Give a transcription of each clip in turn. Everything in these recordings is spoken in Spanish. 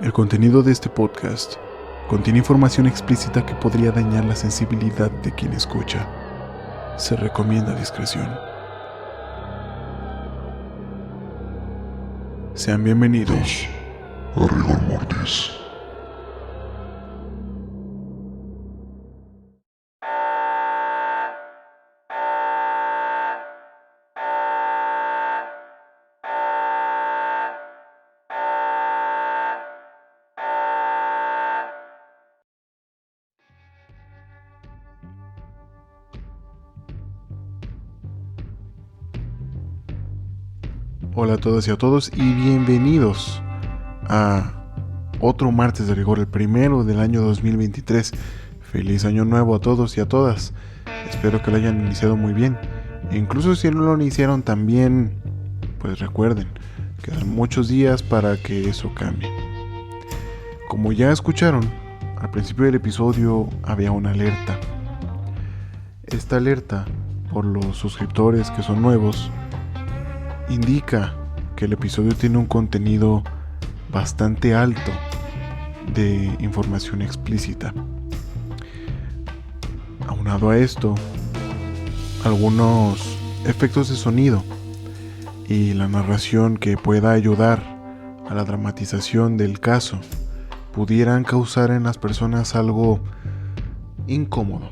El contenido de este podcast contiene información explícita que podría dañar la sensibilidad de quien escucha. Se recomienda discreción. Sean bienvenidos a Rigor Mortis. Hola a todas y a todos y bienvenidos a otro martes de rigor, el primero del año 2023. Feliz año nuevo a todos y a todas. Espero que lo hayan iniciado muy bien. E incluso si no lo iniciaron también, pues recuerden, quedan muchos días para que eso cambie. Como ya escucharon, al principio del episodio había una alerta. Esta alerta, por los suscriptores que son nuevos, indica que el episodio tiene un contenido bastante alto de información explícita. Aunado a esto, algunos efectos de sonido y la narración que pueda ayudar a la dramatización del caso pudieran causar en las personas algo incómodo.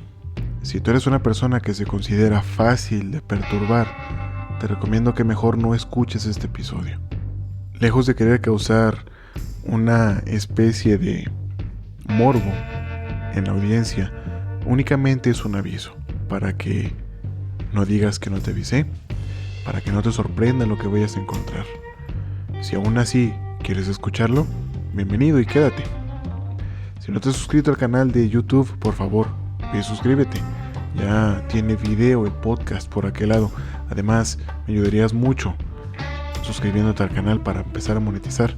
Si tú eres una persona que se considera fácil de perturbar, te recomiendo que mejor no escuches este episodio. Lejos de querer causar una especie de morbo en la audiencia, únicamente es un aviso para que no digas que no te avisé, para que no te sorprenda lo que vayas a encontrar. Si aún así quieres escucharlo, bienvenido y quédate. Si no te has suscrito al canal de YouTube, por favor, ve y suscríbete. Ya tiene video el podcast por aquel lado. Además, me ayudarías mucho suscribiéndote al canal para empezar a monetizar.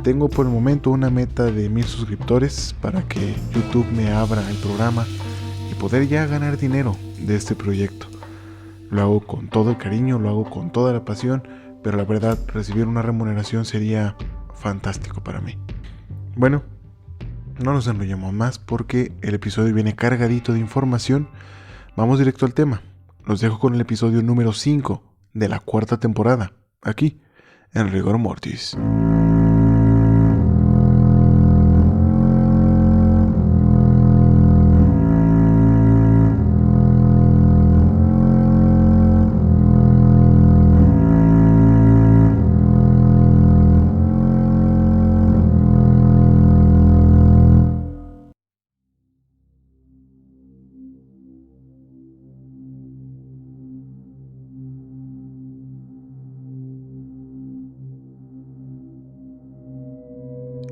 Tengo por el momento una meta de 1000 suscriptores para que YouTube me abra el programa y poder ya ganar dinero de este proyecto. Lo hago con todo el cariño, lo hago con toda la pasión, pero la verdad, recibir una remuneración sería fantástico para mí. Bueno, no nos enrollemos más porque el episodio viene cargadito de información. Vamos directo al tema. Los dejo con el episodio número 5 de la 4ª temporada, aquí, en Rigor Mortis.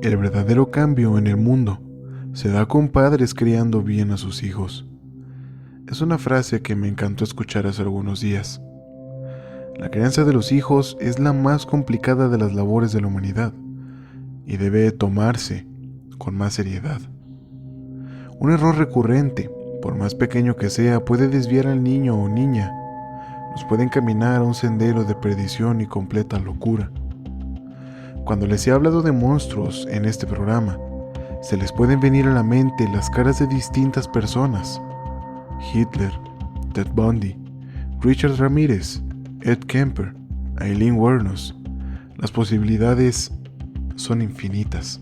El verdadero cambio en el mundo se da con padres criando bien a sus hijos. Es una frase que me encantó escuchar hace algunos días. La crianza de los hijos es la más complicada de las labores de la humanidad y debe tomarse con más seriedad. Un error recurrente, por más pequeño que sea, puede desviar al niño o niña, nos puede encaminar a un sendero de perdición y completa locura. Cuando les he hablado de monstruos en este programa, se les pueden venir a la mente las caras de distintas personas: Hitler, Ted Bundy, Richard Ramírez, Ed Kemper, Aileen Wuornos. Las posibilidades son infinitas.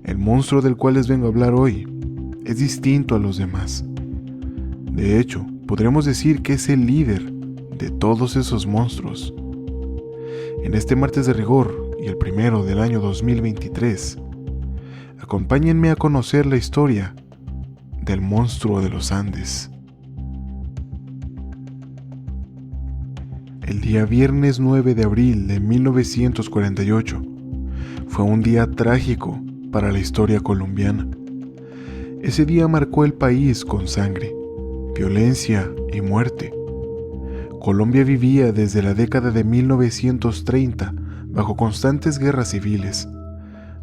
El monstruo del cual les vengo a hablar hoy es distinto a los demás. De hecho, podremos decir que es el líder de todos esos monstruos. En este martes de rigor y el primero del año 2023, acompáñenme a conocer la historia del monstruo de los Andes. El día viernes 9 de abril de 1948 fue un día trágico para la historia colombiana. Ese día marcó el país con sangre, violencia y muerte. Colombia vivía desde la década de 1930 bajo constantes guerras civiles.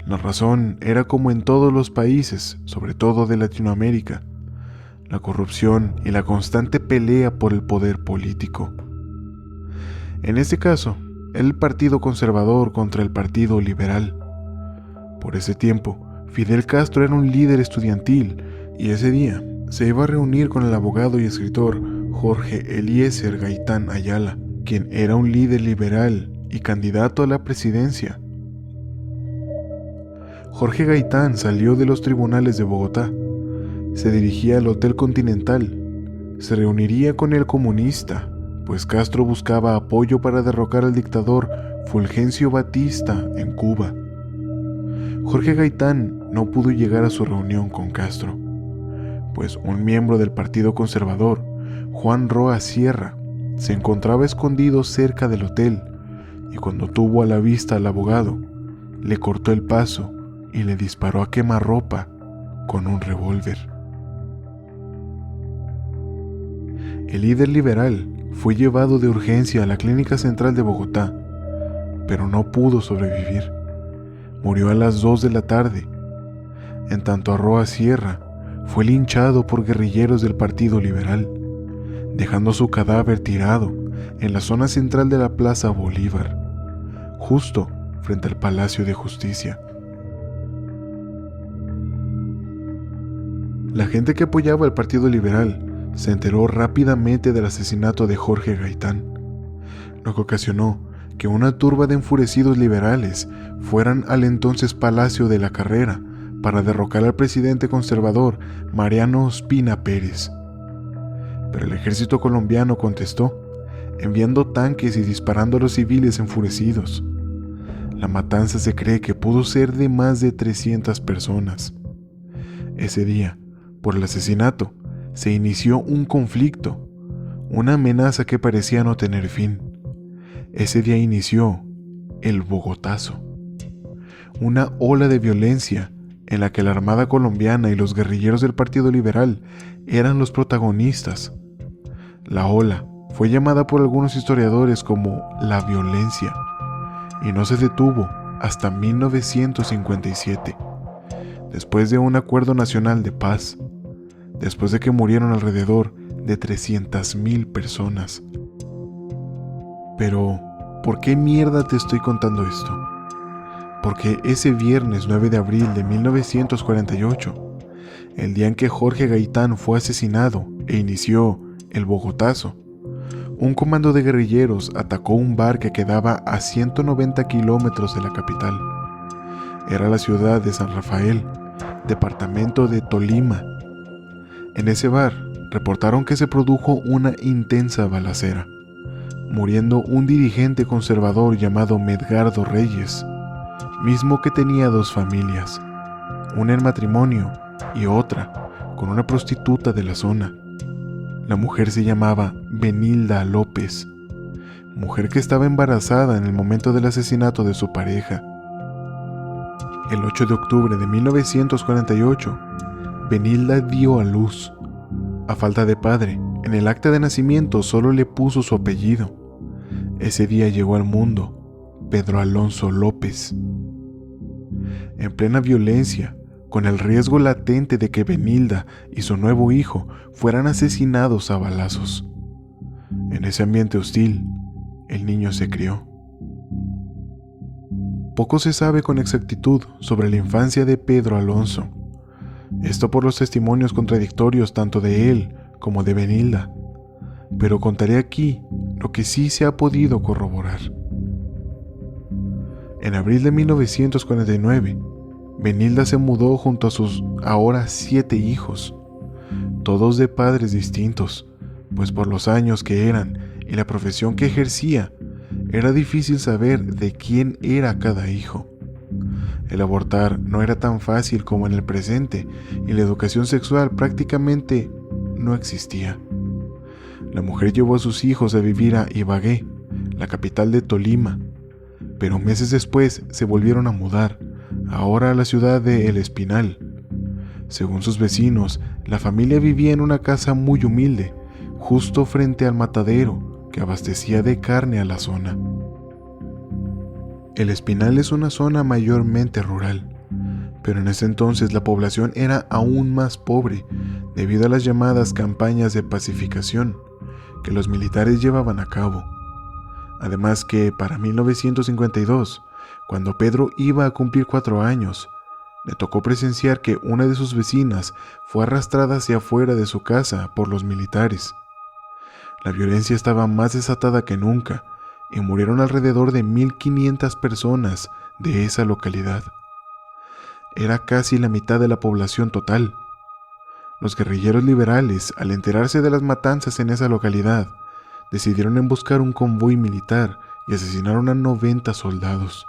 La razón era, como en todos los países, sobre todo de Latinoamérica, la corrupción y la constante pelea por el poder político. En este caso, el Partido Conservador contra el Partido Liberal. Por ese tiempo, Fidel Castro era un líder estudiantil y ese día se iba a reunir con el abogado y escritor Jorge Eliezer Gaitán Ayala, quien era un líder liberal y candidato a la presidencia. Jorge Gaitán salió de los tribunales de Bogotá, se dirigía al Hotel Continental, se reuniría con el comunista, pues Castro buscaba apoyo para derrocar al dictador Fulgencio Batista en Cuba. Jorge Gaitán no pudo llegar a su reunión con Castro, pues un miembro del Partido Conservador, Juan Roa Sierra, se encontraba escondido cerca del hotel y cuando tuvo a la vista al abogado, le cortó el paso y le disparó a quemarropa con un revólver. El líder liberal fue llevado de urgencia a la Clínica Central de Bogotá, pero no pudo sobrevivir. Murió a las 2 de la tarde. En tanto, Roa Sierra fue linchado por guerrilleros del Partido Liberal, dejando su cadáver tirado en la zona central de la Plaza Bolívar, justo frente al Palacio de Justicia. La gente que apoyaba al Partido Liberal se enteró rápidamente del asesinato de Jorge Gaitán, lo que ocasionó que una turba de enfurecidos liberales fueran al entonces Palacio de la Carrera para derrocar al presidente conservador Mariano Ospina Pérez. Pero el ejército colombiano contestó, enviando tanques y disparando a los civiles enfurecidos. La matanza se cree que pudo ser de más de 300 personas. Ese día, por el asesinato, se inició un conflicto, una amenaza que parecía no tener fin. Ese día inició el Bogotazo, una ola de violencia en la que la Armada colombiana y los guerrilleros del Partido Liberal eran los protagonistas. La ola fue llamada por algunos historiadores como la violencia y no se detuvo hasta 1957, después de un acuerdo nacional de paz, después de que murieron alrededor de 300,000 personas. Pero, ¿por qué mierda te estoy contando esto? Porque ese viernes 9 de abril de 1948, el día en que Jorge Gaitán fue asesinado e inició el Bogotazo, un comando de guerrilleros atacó un bar que quedaba a 190 kilómetros de la capital. Era la ciudad de San Rafael, departamento de Tolima. En ese bar reportaron que se produjo una intensa balacera, muriendo un dirigente conservador llamado Medgardo Reyes, mismo que tenía 2 familias, una en matrimonio y otra con una prostituta de la zona. La mujer se llamaba Benilda López, mujer que estaba embarazada en el momento del asesinato de su pareja. El 8 de octubre de 1948, Benilda dio a luz. A falta de padre, en el acta de nacimiento solo le puso su apellido. Ese día llegó al mundo Pedro Alonso López. En plena violencia, con el riesgo latente de que Benilda y su nuevo hijo fueran asesinados a balazos. En ese ambiente hostil, el niño se crió. Poco se sabe con exactitud sobre la infancia de Pedro Alonso, esto por los testimonios contradictorios tanto de él como de Benilda, pero contaré aquí lo que sí se ha podido corroborar. En abril de 1949, Benilda se mudó junto a sus ahora 7 hijos, todos de padres distintos, pues por los años que eran y la profesión que ejercía, era difícil saber de quién era cada hijo. El abortar no era tan fácil como en el presente y la educación sexual prácticamente no existía. La mujer llevó a sus hijos a vivir a Ibagué, la capital de Tolima, pero meses después se volvieron a mudar, ahora a la ciudad de El Espinal. Según sus vecinos, la familia vivía en una casa muy humilde, justo frente al matadero que abastecía de carne a la zona. El Espinal es una zona mayormente rural, pero en ese entonces la población era aún más pobre debido a las llamadas campañas de pacificación que los militares llevaban a cabo. Además que para 1952, Cuando Pedro iba a cumplir 4 años, le tocó presenciar que una de sus vecinas fue arrastrada hacia afuera de su casa por los militares. La violencia estaba más desatada que nunca y murieron alrededor de 1,500 personas de esa localidad. Era casi la mitad de la población total. Los guerrilleros liberales, al enterarse de las matanzas en esa localidad, decidieron emboscar un convoy militar y asesinaron a 90 soldados.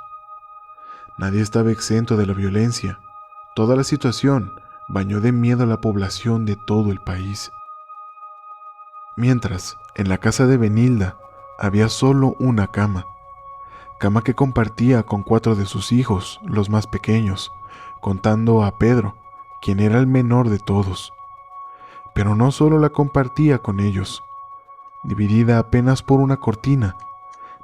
Nadie estaba exento de la violencia. Toda la situación bañó de miedo a la población de todo el país. Mientras, en la casa de Benilda había solo una cama que compartía con 4 de sus hijos, los más pequeños, contando a Pedro, quien era el menor de todos. Pero no solo la compartía con ellos. Dividida apenas por una cortina,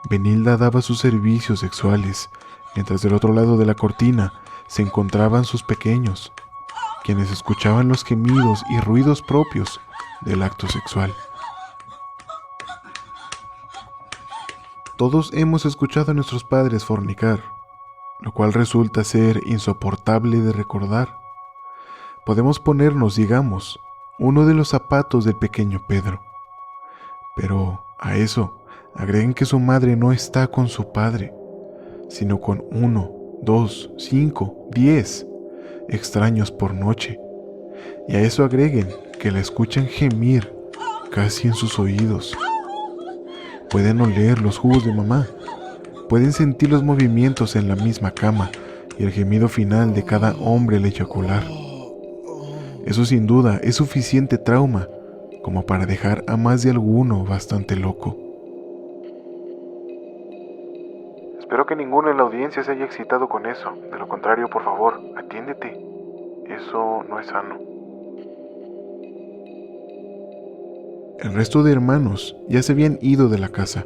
Benilda daba sus servicios sexuales, mientras del otro lado de la cortina se encontraban sus pequeños, quienes escuchaban los gemidos y ruidos propios del acto sexual. Todos hemos escuchado a nuestros padres fornicar, lo cual resulta ser insoportable de recordar. Podemos ponernos, digamos, uno de los zapatos del pequeño Pedro. Pero a eso agreguen que su madre no está con su padre, sino con 1, 2, 5, 10 extraños por noche. Y a eso agreguen que la escuchan gemir casi en sus oídos. Pueden oler los jugos de mamá, pueden sentir los movimientos en la misma cama y el gemido final de cada hombre al eyacular. Eso sin duda es suficiente trauma como para dejar a más de alguno bastante loco. Espero que ninguno en la audiencia se haya excitado con eso. De lo contrario, por favor, atiéndete. Eso no es sano. El resto de hermanos ya se habían ido de la casa.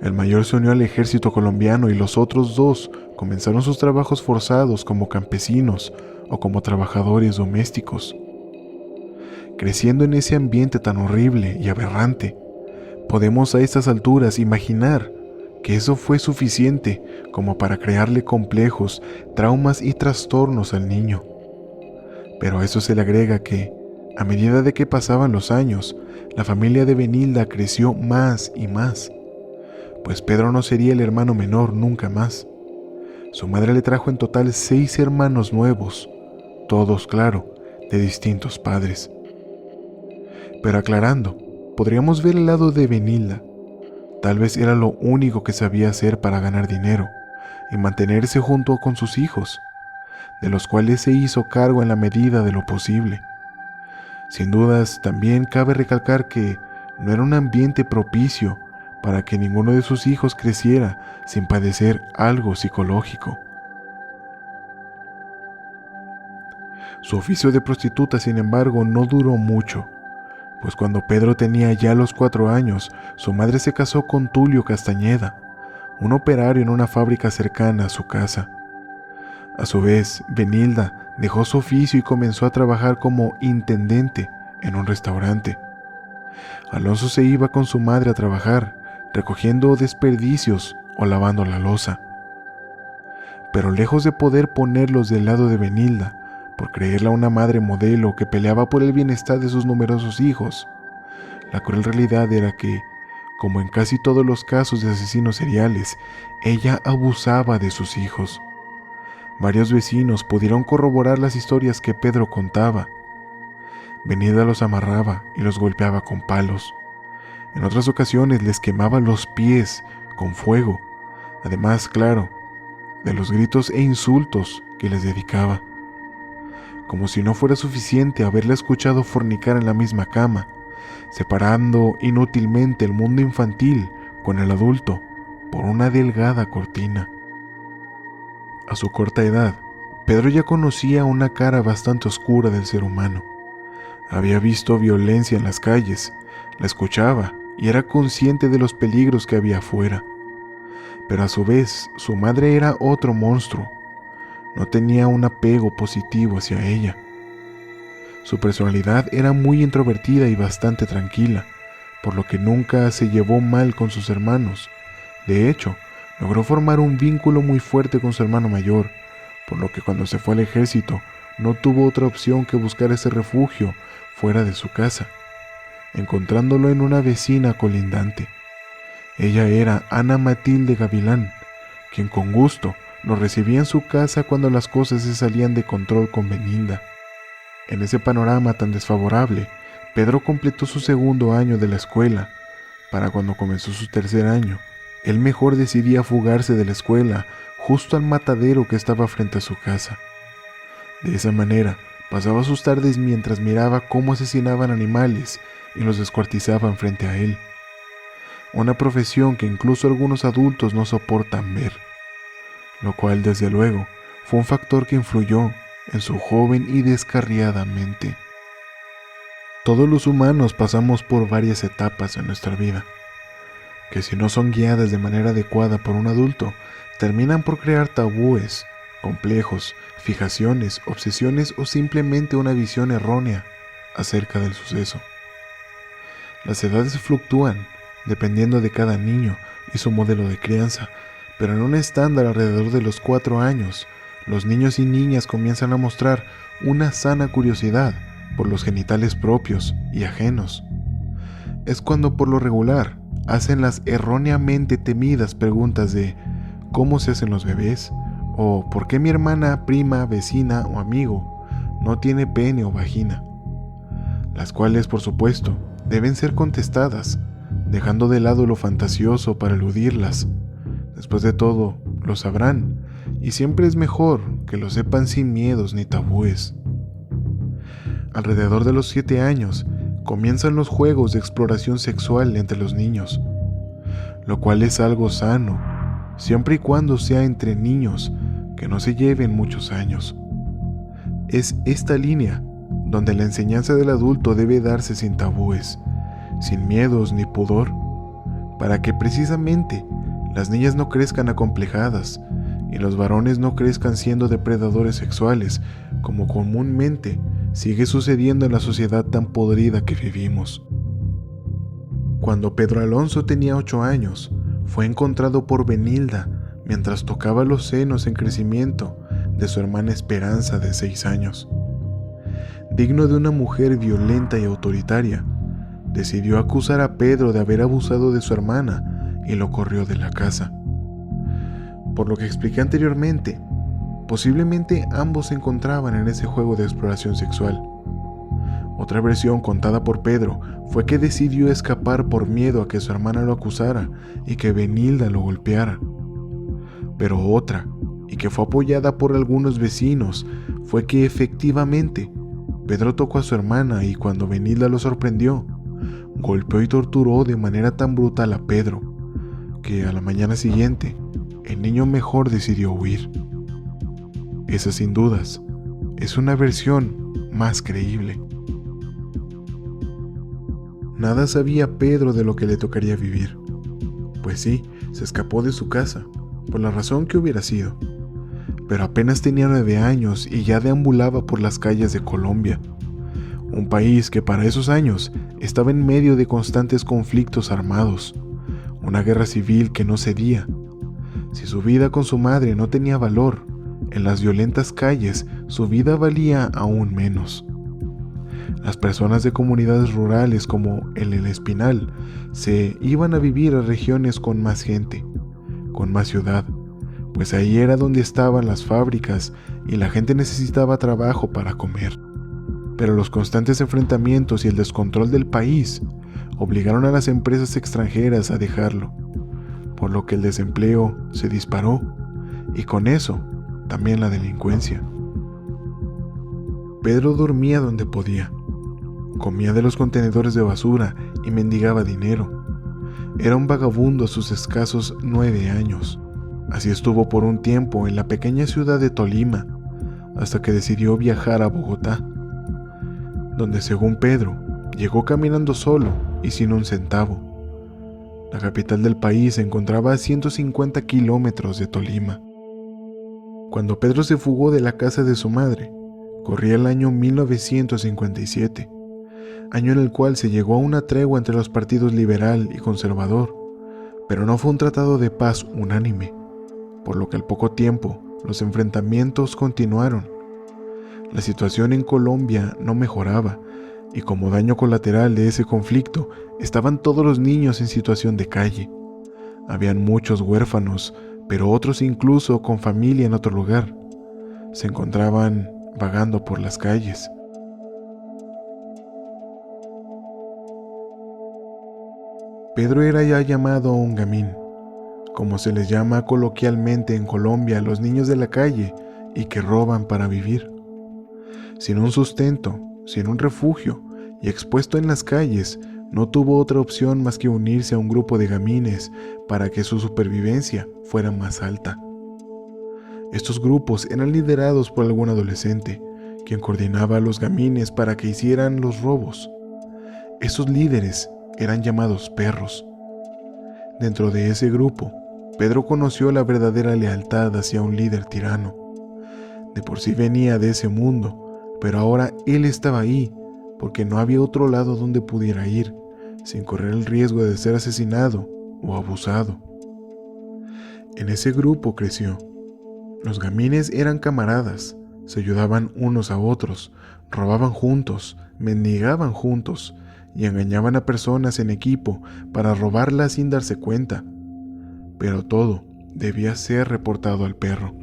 El mayor se unió al ejército colombiano y los otros 2 comenzaron sus trabajos forzados como campesinos o como trabajadores domésticos. Creciendo en ese ambiente tan horrible y aberrante, podemos a estas alturas imaginar que eso fue suficiente como para crearle complejos, traumas y trastornos al niño. Pero a eso se le agrega que, a medida de que pasaban los años, la familia de Benilda creció más y más, pues Pedro no sería el hermano menor nunca más. Su madre le trajo en total 6 hermanos nuevos, todos, claro, de distintos padres. Pero aclarando, podríamos ver el lado de Benilda. Tal vez era lo único que sabía hacer para ganar dinero y mantenerse junto con sus hijos, de los cuales se hizo cargo en la medida de lo posible. Sin dudas, también cabe recalcar que no era un ambiente propicio para que ninguno de sus hijos creciera sin padecer algo psicológico. Su oficio de prostituta, sin embargo, no duró mucho, pues cuando Pedro tenía ya los 4 años, su madre se casó con Tulio Castañeda, un operario en una fábrica cercana a su casa. A su vez, Benilda dejó su oficio y comenzó a trabajar como intendente en un restaurante. Alonso se iba con su madre a trabajar, recogiendo desperdicios o lavando la loza. Pero lejos de poder ponerlos del lado de Benilda, por creerla una madre modelo que peleaba por el bienestar de sus numerosos hijos, la cruel realidad era que, como en casi todos los casos de asesinos seriales, ella abusaba de sus hijos. Varios vecinos pudieron corroborar las historias que Pedro contaba. Benilda los amarraba y los golpeaba con palos. En otras ocasiones les quemaba los pies con fuego, además, claro, de los gritos e insultos que les dedicaba. Como si no fuera suficiente haberla escuchado fornicar en la misma cama, separando inútilmente el mundo infantil con el adulto por una delgada cortina. A su corta edad, Pedro ya conocía una cara bastante oscura del ser humano. Había visto violencia en las calles, la escuchaba y era consciente de los peligros que había afuera. Pero a su vez, su madre era otro monstruo. No tenía un apego positivo hacia ella. Su personalidad era muy introvertida y bastante tranquila, por lo que nunca se llevó mal con sus hermanos. De hecho, logró formar un vínculo muy fuerte con su hermano mayor, por lo que cuando se fue al ejército no tuvo otra opción que buscar ese refugio fuera de su casa, encontrándolo en una vecina colindante. Ella era Ana Matilde Gavilán, quien con gusto lo recibía en su casa cuando las cosas se salían de control con Benilda. En ese panorama tan desfavorable, Pedro completó su segundo año de la escuela. Para cuando comenzó su tercer año, él mejor decidía fugarse de la escuela justo al matadero que estaba frente a su casa. De esa manera, pasaba sus tardes mientras miraba cómo asesinaban animales y los descuartizaban frente a él. Una profesión que incluso algunos adultos no soportan ver, lo cual desde luego fue un factor que influyó en su joven y descarriada mente. Todos los humanos pasamos por varias etapas en nuestra vida, que si no son guiadas de manera adecuada por un adulto, terminan por crear tabúes, complejos, fijaciones, obsesiones o simplemente una visión errónea acerca del suceso. Las edades fluctúan dependiendo de cada niño y su modelo de crianza, pero en un estándar alrededor de los 4 años, los niños y niñas comienzan a mostrar una sana curiosidad por los genitales propios y ajenos. Es cuando por lo regular hacen las erróneamente temidas preguntas de ¿cómo se hacen los bebés? O ¿por qué mi hermana, prima, vecina o amigo no tiene pene o vagina? Las cuales, por supuesto, deben ser contestadas, dejando de lado lo fantasioso para eludirlas. Después de todo, lo sabrán, y siempre es mejor que lo sepan sin miedos ni tabúes. Alrededor de los 7 años, comienzan los juegos de exploración sexual entre los niños, lo cual es algo sano, siempre y cuando sea entre niños que no se lleven muchos años. Es esta línea donde la enseñanza del adulto debe darse sin tabúes, sin miedos ni pudor, para que precisamente las niñas no crezcan acomplejadas y los varones no crezcan siendo depredadores sexuales, como comúnmente sigue sucediendo en la sociedad tan podrida que vivimos. Cuando Pedro Alonso tenía 8 años, fue encontrado por Benilda mientras tocaba los senos en crecimiento de su hermana Esperanza de 6 años. Digno de una mujer violenta y autoritaria, decidió acusar a Pedro de haber abusado de su hermana y lo corrió de la casa. Por lo que expliqué anteriormente, posiblemente ambos se encontraban en ese juego de exploración sexual. Otra versión contada por Pedro fue que decidió escapar por miedo a que su hermana lo acusara y que Benilda lo golpeara. Pero otra, y que fue apoyada por algunos vecinos, fue que efectivamente Pedro tocó a su hermana y cuando Benilda lo sorprendió, golpeó y torturó de manera tan brutal a Pedro, que a la mañana siguiente, el niño mejor decidió huir. Esa sin dudas es una versión más creíble. Nada sabía Pedro de lo que le tocaría vivir. Pues sí, se escapó de su casa, por la razón que hubiera sido. Pero apenas tenía 9 años y ya deambulaba por las calles de Colombia, un país que para esos años estaba en medio de constantes conflictos armados, una guerra civil que no cedía. Si su vida con su madre no tenía valor, en las violentas calles su vida valía aún menos. Las personas de comunidades rurales como el Espinal se iban a vivir a regiones con más gente, con más ciudad, pues ahí era donde estaban las fábricas y la gente necesitaba trabajo para comer. Pero los constantes enfrentamientos y el descontrol del país obligaron a las empresas extranjeras a dejarlo, por lo que el desempleo se disparó y con eso también la delincuencia. Pedro dormía donde podía, comía de los contenedores de basura y mendigaba dinero. Era un vagabundo a sus escasos 9 años. Así estuvo por un tiempo en la pequeña ciudad de Tolima, hasta que decidió viajar a Bogotá, donde según Pedro, llegó caminando solo y sin un centavo. La capital del país se encontraba a 150 kilómetros de Tolima. Cuando Pedro se fugó de la casa de su madre, corría el año 1957, año en el cual se llegó a una tregua entre los partidos liberal y conservador, Pero no fue un tratado de paz unánime, por lo que al poco tiempo los enfrentamientos continuaron. La situación en Colombia no mejoraba, y como daño colateral de ese conflicto estaban todos los niños en situación de calle. Habían muchos huérfanos, pero otros incluso con familia en otro lugar. Se encontraban vagando por las calles. Pedro era ya llamado un gamín, como se les llama coloquialmente en Colombia a los niños de la calle y que roban para vivir. Sin un sustento, sin un refugio y expuesto en las calles, no tuvo otra opción más que unirse a un grupo de gamines para que su supervivencia fuera más alta. Estos grupos eran liderados por algún adolescente, quien coordinaba a los gamines para que hicieran los robos. Esos líderes eran llamados perros. Dentro de ese grupo, Pedro conoció la verdadera lealtad hacia un líder tirano. De por sí venía de ese mundo, pero ahora él estaba ahí, porque no había otro lado donde pudiera ir, sin correr el riesgo de ser asesinado o abusado. En ese grupo creció. Los gamines eran camaradas, se ayudaban unos a otros, robaban juntos, mendigaban juntos y engañaban a personas en equipo para robarlas sin darse cuenta. Pero todo debía ser reportado al perro.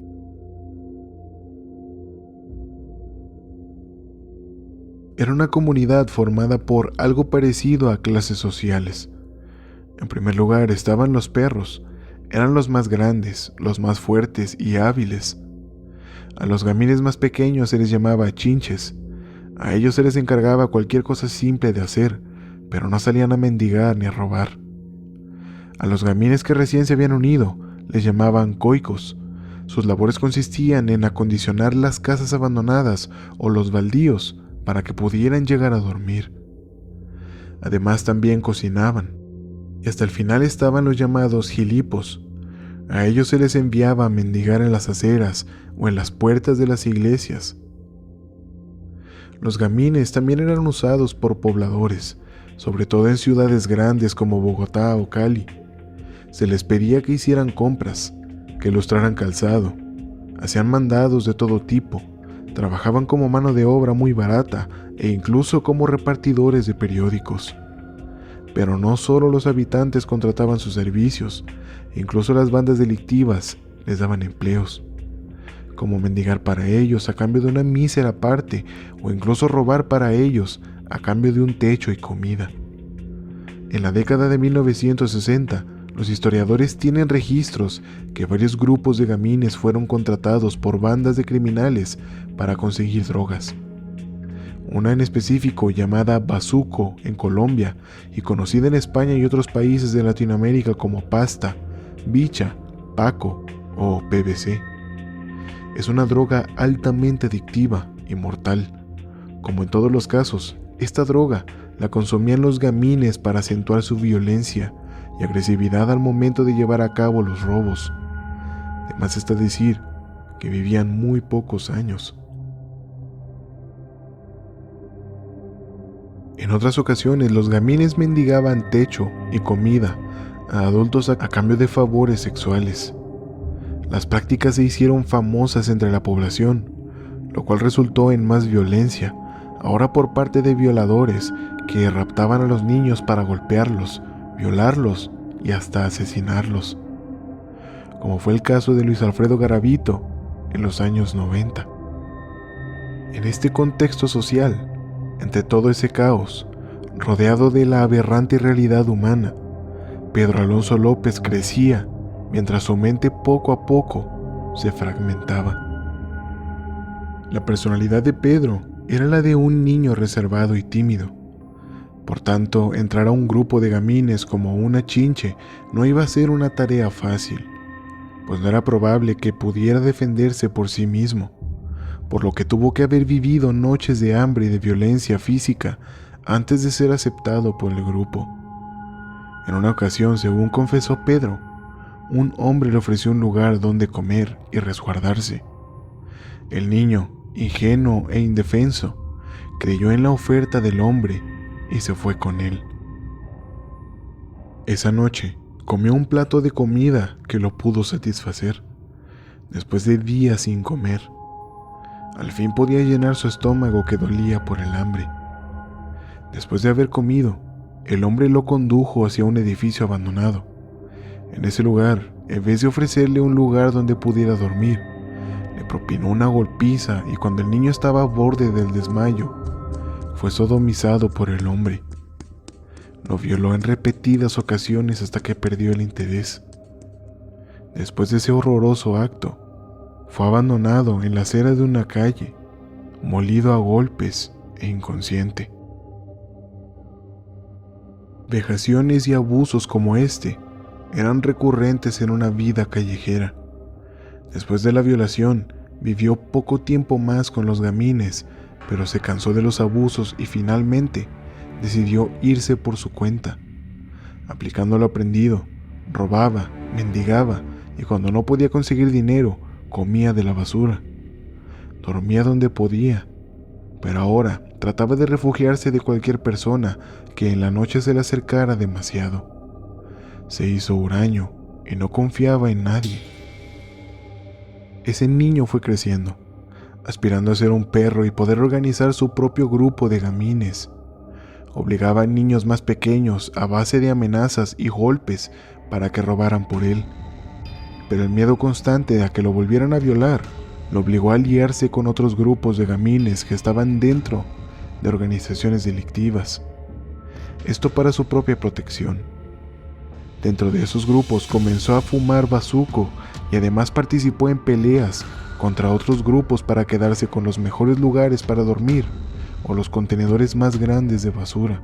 Era una comunidad formada por algo parecido a clases sociales. En primer lugar estaban los perros. Eran los más grandes, los más fuertes y hábiles. A los gamines más pequeños se les llamaba chinches. A ellos se les encargaba cualquier cosa simple de hacer, pero no salían a mendigar ni a robar. A los gamines que recién se habían unido les llamaban coicos. Sus labores consistían en acondicionar las casas abandonadas o los baldíos para que pudieran llegar a dormir. Además también cocinaban. Y hasta el final estaban los llamados gilipos. A ellos se les enviaba a mendigar en las aceras o en las puertas de las iglesias. Los gamines también eran usados por pobladores, sobre todo en ciudades grandes como Bogotá o Cali. Se les pedía que hicieran compras, que lustraran calzado, hacían mandados de todo tipo, trabajaban como mano de obra muy barata e incluso como repartidores de periódicos. Pero no solo los habitantes contrataban sus servicios, incluso las bandas delictivas les daban empleos, como mendigar para ellos a cambio de una mísera parte o incluso robar para ellos a cambio de un techo y comida. En la década de 1960, los historiadores tienen registros que varios grupos de gamines fueron contratados por bandas de criminales para conseguir drogas. Una en específico llamada Bazuco en Colombia y conocida en España y otros países de Latinoamérica como pasta, bicha, paco o PVC. Es una droga altamente adictiva y mortal. Como en todos los casos, esta droga la consumían los gamines para acentuar su violencia y agresividad al momento de llevar a cabo los robos. Además está decir que vivían muy pocos años. En otras ocasiones, los gamines mendigaban techo y comida a adultos a cambio de favores sexuales. Las prácticas se hicieron famosas entre la población, lo cual resultó en más violencia, ahora por parte de violadores que raptaban a los niños para golpearlos, violarlos y hasta asesinarlos, como fue el caso de Luis Alfredo Garavito en los años 90. En este contexto social, entre todo ese caos, rodeado de la aberrante realidad humana, Pedro Alonso López crecía mientras su mente poco a poco se fragmentaba. La personalidad de Pedro era la de un niño reservado y tímido. Por tanto, entrar a un grupo de gamines como una chinche no iba a ser una tarea fácil, pues no era probable que pudiera defenderse por sí mismo, por lo que tuvo que haber vivido noches de hambre y de violencia física antes de ser aceptado por el grupo. En una ocasión, según confesó Pedro, un hombre le ofreció un lugar donde comer y resguardarse. El niño, ingenuo e indefenso, creyó en la oferta del hombre y se fue con él. Esa noche Comió un plato de comida que lo pudo satisfacer, después de días sin comer. Al fin podía llenar su estómago que dolía por el hambre. Después de haber comido, el hombre lo condujo hacia un edificio abandonado. En ese lugar, en vez de ofrecerle un lugar donde pudiera dormir, le propinó una golpiza y cuando el niño estaba a borde del desmayo, fue sodomizado por el hombre. Lo violó en repetidas ocasiones hasta que perdió el interés. Después de ese horroroso acto, fue abandonado en la acera de una calle, molido a golpes e inconsciente. Vejaciones y abusos como este eran recurrentes en una vida callejera. Después de la violación, vivió poco tiempo más con los gamines, pero se cansó de los abusos y finalmente decidió irse por su cuenta. Aplicando lo aprendido, robaba, mendigaba y cuando no podía conseguir dinero, comía de la basura. Dormía donde podía, pero ahora trataba de refugiarse de cualquier persona que en la noche se le acercara demasiado. Se hizo huraño y no confiaba en nadie. Ese niño fue creciendo, aspirando a ser un perro y poder organizar su propio grupo de gamines. Obligaba a niños más pequeños a base de amenazas y golpes para que robaran por él. Pero el miedo constante a que lo volvieran a violar lo obligó a aliarse con otros grupos de gamines que estaban dentro de organizaciones delictivas. Esto para su propia protección. Dentro de esos grupos comenzó a fumar bazuco y además participó en peleas contra otros grupos para quedarse con los mejores lugares para dormir o los contenedores más grandes de basura,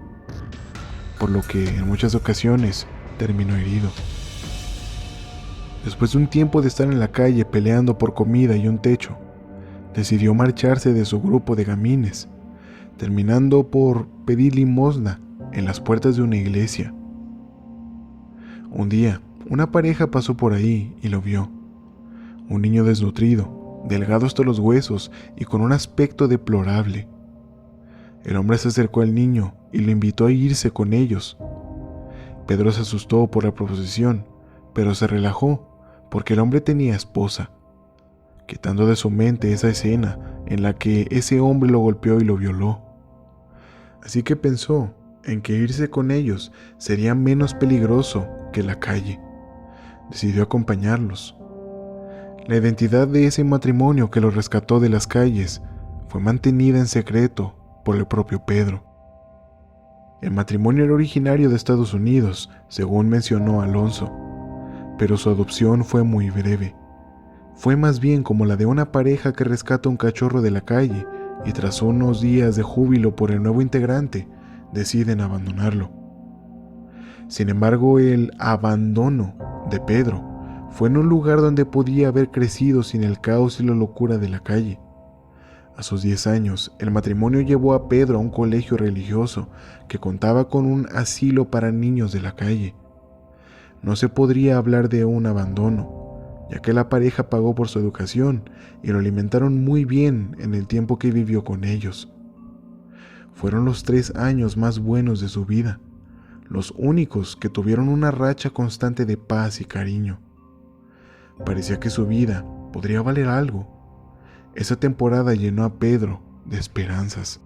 por lo que en muchas ocasiones terminó herido. Después de un tiempo de estar en la calle peleando por comida y un techo, decidió marcharse de su grupo de gamines, terminando por pedir limosna en las puertas de una iglesia. Un día, una pareja pasó por ahí y lo vio. Un niño desnutrido, delgado hasta los huesos y con un aspecto deplorable. El hombre se acercó al niño y lo invitó a irse con ellos. Pedro se asustó por la proposición, pero se relajó porque el hombre tenía esposa, quitando de su mente esa escena en la que ese hombre lo golpeó y lo violó. Así que pensó en que irse con ellos sería menos peligroso que la calle. Decidió acompañarlos. La identidad de ese matrimonio que lo rescató de las calles fue mantenida en secreto por el propio Pedro. El matrimonio era originario de Estados Unidos, según mencionó Alonso, pero su adopción fue muy breve. Fue más bien como la de una pareja que rescata un cachorro de la calle y tras unos días de júbilo por el nuevo integrante, deciden abandonarlo. Sin embargo, el abandono de Pedro fue en un lugar donde podía haber crecido sin el caos y la locura de la calle. A sus 10 años, el matrimonio llevó a Pedro a un colegio religioso que contaba con un asilo para niños de la calle. No se podría hablar de un abandono, ya que la pareja pagó por su educación y lo alimentaron muy bien en el tiempo que vivió con ellos. Fueron los 3 años más buenos de su vida, los únicos que tuvieron una racha constante de paz y cariño. Parecía que su vida podría valer algo. Esa temporada llenó a Pedro de esperanzas.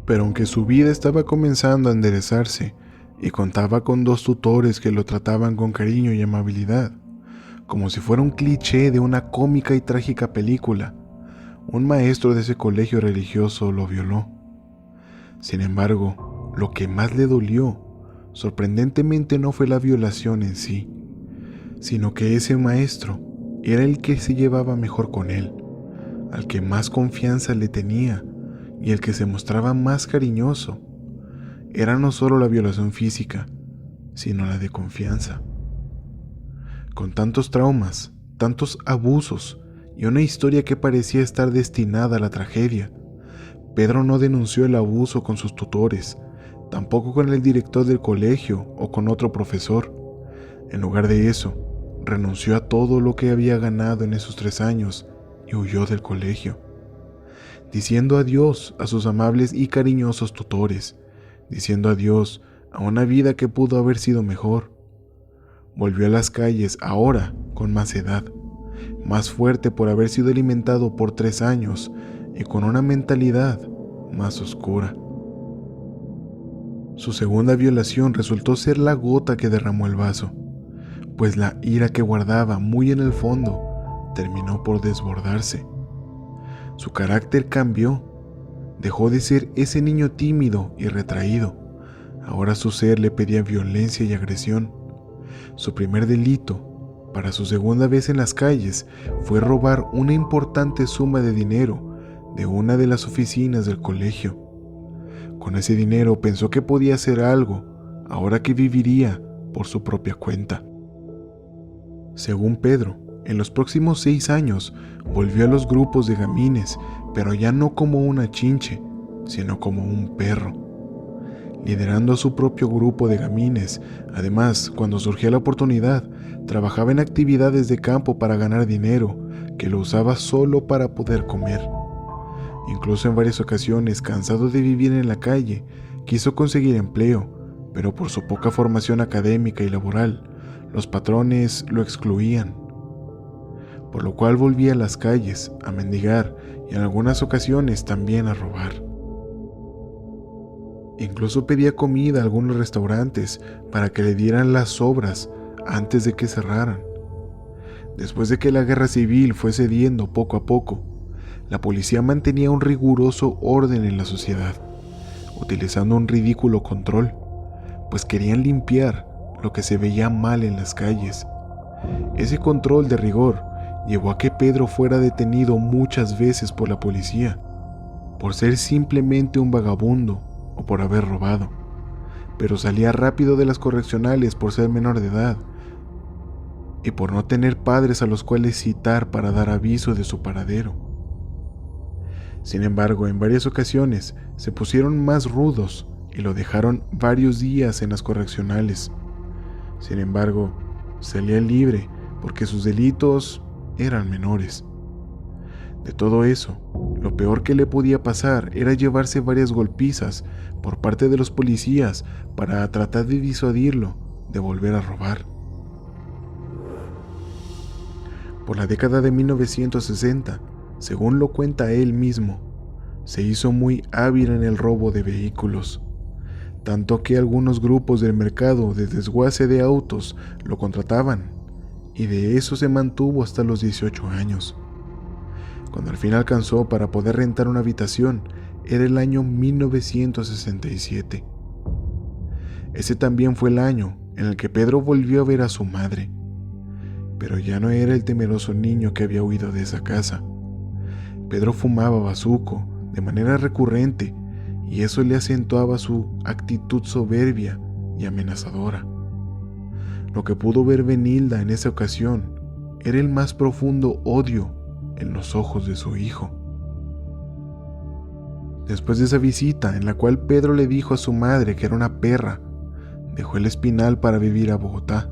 Pero aunque su vida estaba comenzando a enderezarse y contaba con 2 tutores que lo trataban con cariño y amabilidad, como si fuera un cliché de una cómica y trágica película, un maestro de ese colegio religioso lo violó. Sin embargo, lo que más le dolió, sorprendentemente, no fue la violación en sí, sino que ese maestro era el que se llevaba mejor con él, al que más confianza le tenía y el que se mostraba más cariñoso. Era no solo la violación física, sino la de confianza. Con tantos traumas, tantos abusos y una historia que parecía estar destinada a la tragedia, Pedro no denunció el abuso con sus tutores, tampoco con el director del colegio o con otro profesor. En lugar de eso, renunció a todo lo que había ganado en esos 3 años y huyó del colegio, diciendo adiós a sus amables y cariñosos tutores, diciendo adiós a una vida que pudo haber sido mejor. Volvió a las calles ahora con más edad, más fuerte por haber sido alimentado por 3 años y con una mentalidad más oscura. Su segunda violación resultó ser la gota que derramó el vaso, pues la ira que guardaba muy en el fondo terminó por desbordarse. Su carácter cambió, dejó de ser ese niño tímido y retraído. Ahora su ser le pedía violencia y agresión. Su primer delito, para su segunda vez en las calles, fue robar una importante suma de dinero de una de las oficinas del colegio. Con ese dinero pensó que podía hacer algo, ahora que viviría por su propia cuenta. Según Pedro, en los próximos 6 años volvió a los grupos de gamines, pero ya no como una chinche, sino como un perro, liderando su propio grupo de gamines. Además, cuando surgía la oportunidad, trabajaba en actividades de campo para ganar dinero, que lo usaba solo para poder comer. Incluso en varias ocasiones, cansado de vivir en la calle, quiso conseguir empleo, pero por su poca formación académica y laboral, los patrones lo excluían, por lo cual volvía a las calles a mendigar y en algunas ocasiones también a robar. Incluso pedía comida a algunos restaurantes para que le dieran las sobras antes de que cerraran. Después de que la guerra civil fue cediendo poco a poco, la policía mantenía un riguroso orden en la sociedad, utilizando un ridículo control, pues querían limpiar lo que se veía mal en las calles. Ese control de rigor llevó a que Pedro fuera detenido muchas veces por la policía, por ser simplemente un vagabundo o por haber robado, pero salía rápido de las correccionales por ser menor de edad y por no tener padres a los cuales citar para dar aviso de su paradero. Sin embargo, en varias ocasiones se pusieron más rudos y lo dejaron varios días en las correccionales. Sin embargo, salía libre porque sus delitos eran menores. De todo eso, lo peor que le podía pasar era llevarse varias golpizas por parte de los policías para tratar de disuadirlo de volver a robar. Por la década de 1960, según lo cuenta él mismo, se hizo muy hábil en el robo de vehículos, tanto que algunos grupos del mercado de desguace de autos lo contrataban, y de eso se mantuvo hasta los 18 años. Cuando al fin alcanzó para poder rentar una habitación, era el año 1967. Ese también fue el año en el que Pedro volvió a ver a su madre, pero ya no era el temeroso niño que había huido de esa casa. Pedro fumaba bazuco de manera recurrente y eso le acentuaba su actitud soberbia y amenazadora. Lo que pudo ver Benilda en esa ocasión era el más profundo odio en los ojos de su hijo. Después de esa visita, en la cual Pedro le dijo a su madre que era una perra, dejó el Espinal para vivir a Bogotá.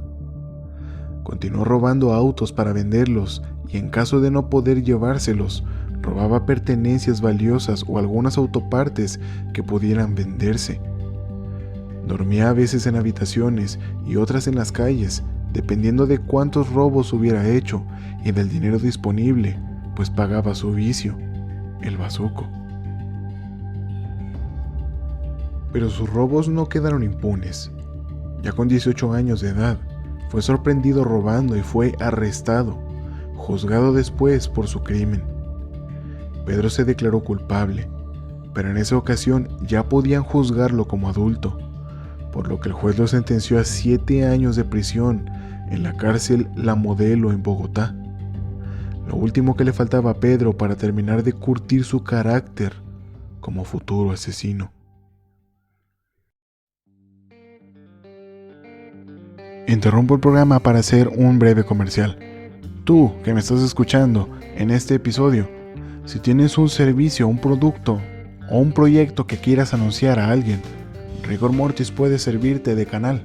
Continuó robando autos para venderlos y en caso de no poder llevárselos, robaba pertenencias valiosas o algunas autopartes que pudieran venderse. Dormía a veces en habitaciones y otras en las calles, dependiendo de cuántos robos hubiera hecho y del dinero disponible, pues pagaba su vicio, el bazuco. Pero sus robos no quedaron impunes. Ya con 18 años de edad, fue sorprendido robando y fue arrestado, juzgado después por su crimen. Pedro se declaró culpable, pero en esa ocasión ya podían juzgarlo como adulto, por lo que el juez lo sentenció a 7 años de prisión en la cárcel La Modelo en Bogotá. Lo último que le faltaba a Pedro para terminar de curtir su carácter como futuro asesino. Interrumpo el programa para hacer un breve comercial. Tú que me estás escuchando en este episodio, si tienes un servicio, un producto o un proyecto que quieras anunciar a alguien, Rigor Mortis puede servirte de canal.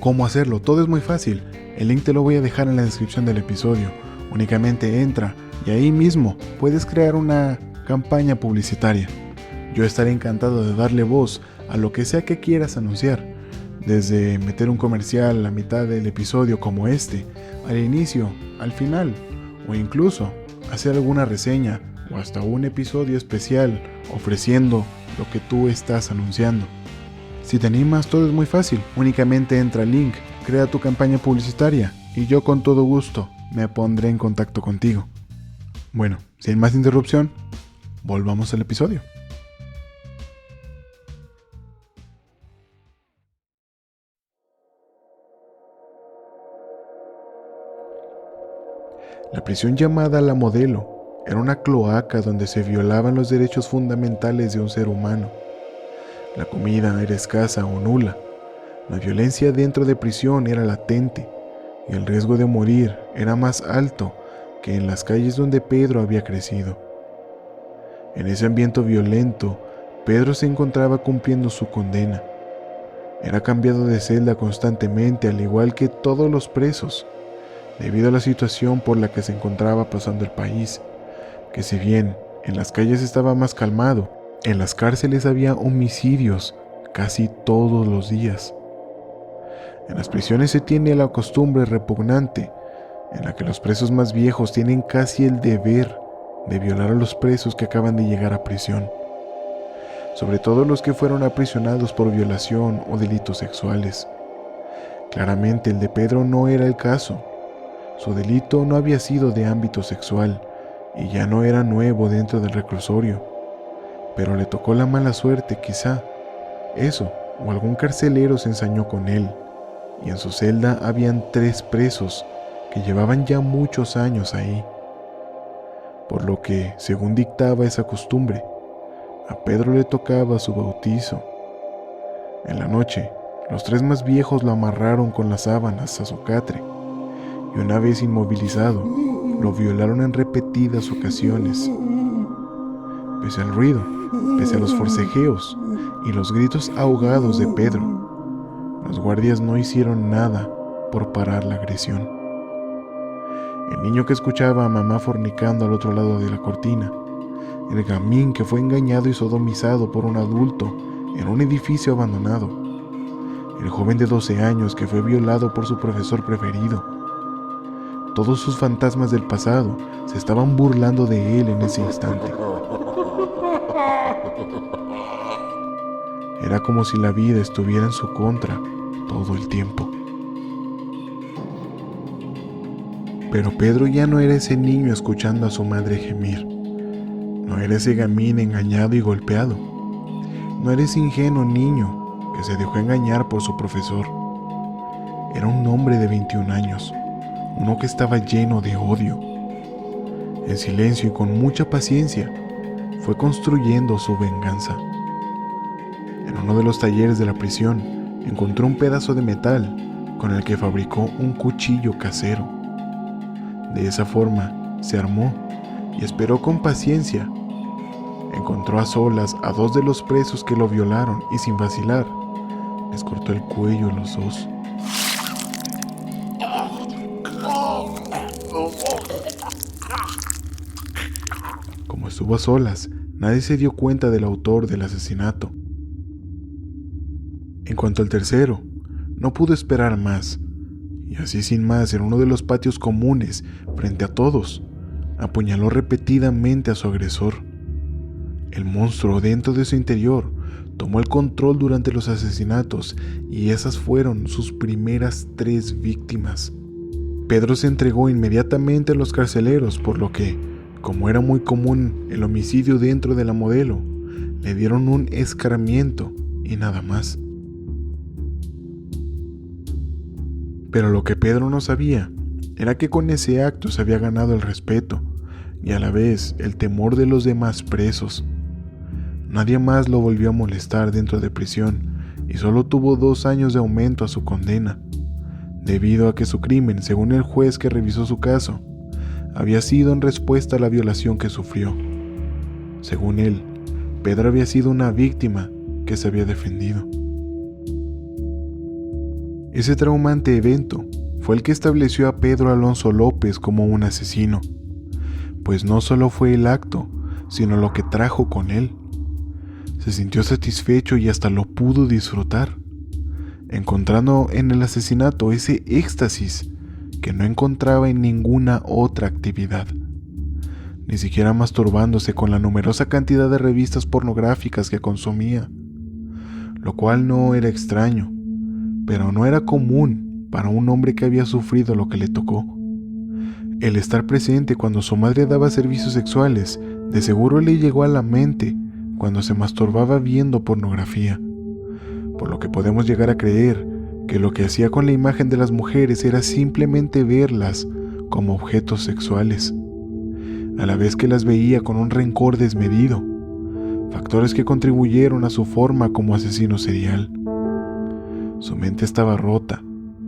¿Cómo hacerlo? Todo es muy fácil. El link te lo voy a dejar en la descripción del episodio. Únicamente entra y ahí mismo puedes crear una campaña publicitaria. Yo estaré encantado de darle voz a lo que sea que quieras anunciar, desde meter un comercial a la mitad del episodio como este, al inicio, al final, o incluso hacer alguna reseña o hasta un episodio especial ofreciendo lo que tú estás anunciando. Si te animas, todo es muy fácil. Únicamente entra al link, crea tu campaña publicitaria y yo con todo gusto me pondré en contacto contigo. Bueno, sin más interrupción, volvamos al episodio. La prisión llamada La Modelo era una cloaca donde se violaban los derechos fundamentales de un ser humano. La comida era escasa o nula, la violencia dentro de prisión era latente y el riesgo de morir era más alto que en las calles donde Pedro había crecido. En ese ambiente violento, Pedro se encontraba cumpliendo su condena. Era cambiado de celda constantemente, al igual que todos los presos, debido a la situación por la que se encontraba pasando el país, que si bien en las calles estaba más calmado, en las cárceles había homicidios casi todos los días. En las prisiones se tiene la costumbre repugnante en la que los presos más viejos tienen casi el deber de violar a los presos que acaban de llegar a prisión, sobre todo los que fueron aprisionados por violación o delitos sexuales. Claramente el de Pedro no era el caso. Su delito no había sido de ámbito sexual y ya no era nuevo dentro del reclusorio, pero le tocó la mala suerte, quizá eso o algún carcelero se ensañó con él, y en su celda habían 3 presos que llevaban ya muchos años ahí. Por lo que, según dictaba esa costumbre, a Pedro le tocaba su bautizo. En la noche, los 3 más viejos lo amarraron con las sábanas a su catre, y una vez inmovilizado, lo violaron en repetidas ocasiones. Pese al ruido, pese a los forcejeos y los gritos ahogados de Pedro, los guardias no hicieron nada por parar la agresión. El niño que escuchaba a mamá fornicando al otro lado de la cortina, el gamín que fue engañado y sodomizado por un adulto en un edificio abandonado, el joven de 12 años que fue violado por su profesor preferido. Todos sus fantasmas del pasado se estaban burlando de él en ese instante. Era como si la vida estuviera en su contra todo el tiempo. Pero Pedro ya no era ese niño escuchando a su madre gemir. No era ese gamín engañado y golpeado. No era ese ingenuo niño que se dejó engañar por su profesor. Era un hombre de 21 años, uno que estaba lleno de odio. En silencio y con mucha paciencia, fue construyendo su venganza. En uno de los talleres de la prisión, encontró un pedazo de metal con el que fabricó un cuchillo casero. De esa forma, se armó y esperó con paciencia. Encontró a solas a 2 de los presos que lo violaron y sin vacilar, les cortó el cuello a los 2. Como estuvo a solas, nadie se dio cuenta del autor del asesinato. En cuanto al tercero, no pudo esperar más, y así sin más en uno de los patios comunes, frente a todos, apuñaló repetidamente a su agresor. El monstruo dentro de su interior tomó el control durante los asesinatos y esas fueron sus primeras 3 víctimas. Pedro se entregó inmediatamente a los carceleros, por lo que, como era muy común el homicidio dentro de La Modelo, le dieron un escarmiento y nada más. Pero lo que Pedro no sabía era que con ese acto se había ganado el respeto y a la vez el temor de los demás presos. Nadie más lo volvió a molestar dentro de prisión y solo tuvo 2 años de aumento a su condena, debido a que su crimen, según el juez que revisó su caso, había sido en respuesta a la violación que sufrió. Según él, Pedro había sido una víctima que se había defendido. Ese traumante evento fue el que estableció a Pedro Alonso López como un asesino, pues no solo fue el acto, sino lo que trajo con él. se sintió satisfecho y hasta lo pudo disfrutar, encontrando en el asesinato ese éxtasis que no encontraba en ninguna otra actividad, ni siquiera masturbándose con la numerosa cantidad de revistas pornográficas que consumía, lo cual no era extraño, pero no era común para un hombre que había sufrido lo que le tocó. El estar presente cuando su madre daba servicios sexuales de seguro le llegó a la mente cuando se masturbaba viendo pornografía, por lo que podemos llegar a creer que lo que hacía con la imagen de las mujeres era simplemente verlas como objetos sexuales, a la vez que las veía con un rencor desmedido, factores que contribuyeron a su forma como asesino serial. Su mente estaba rota,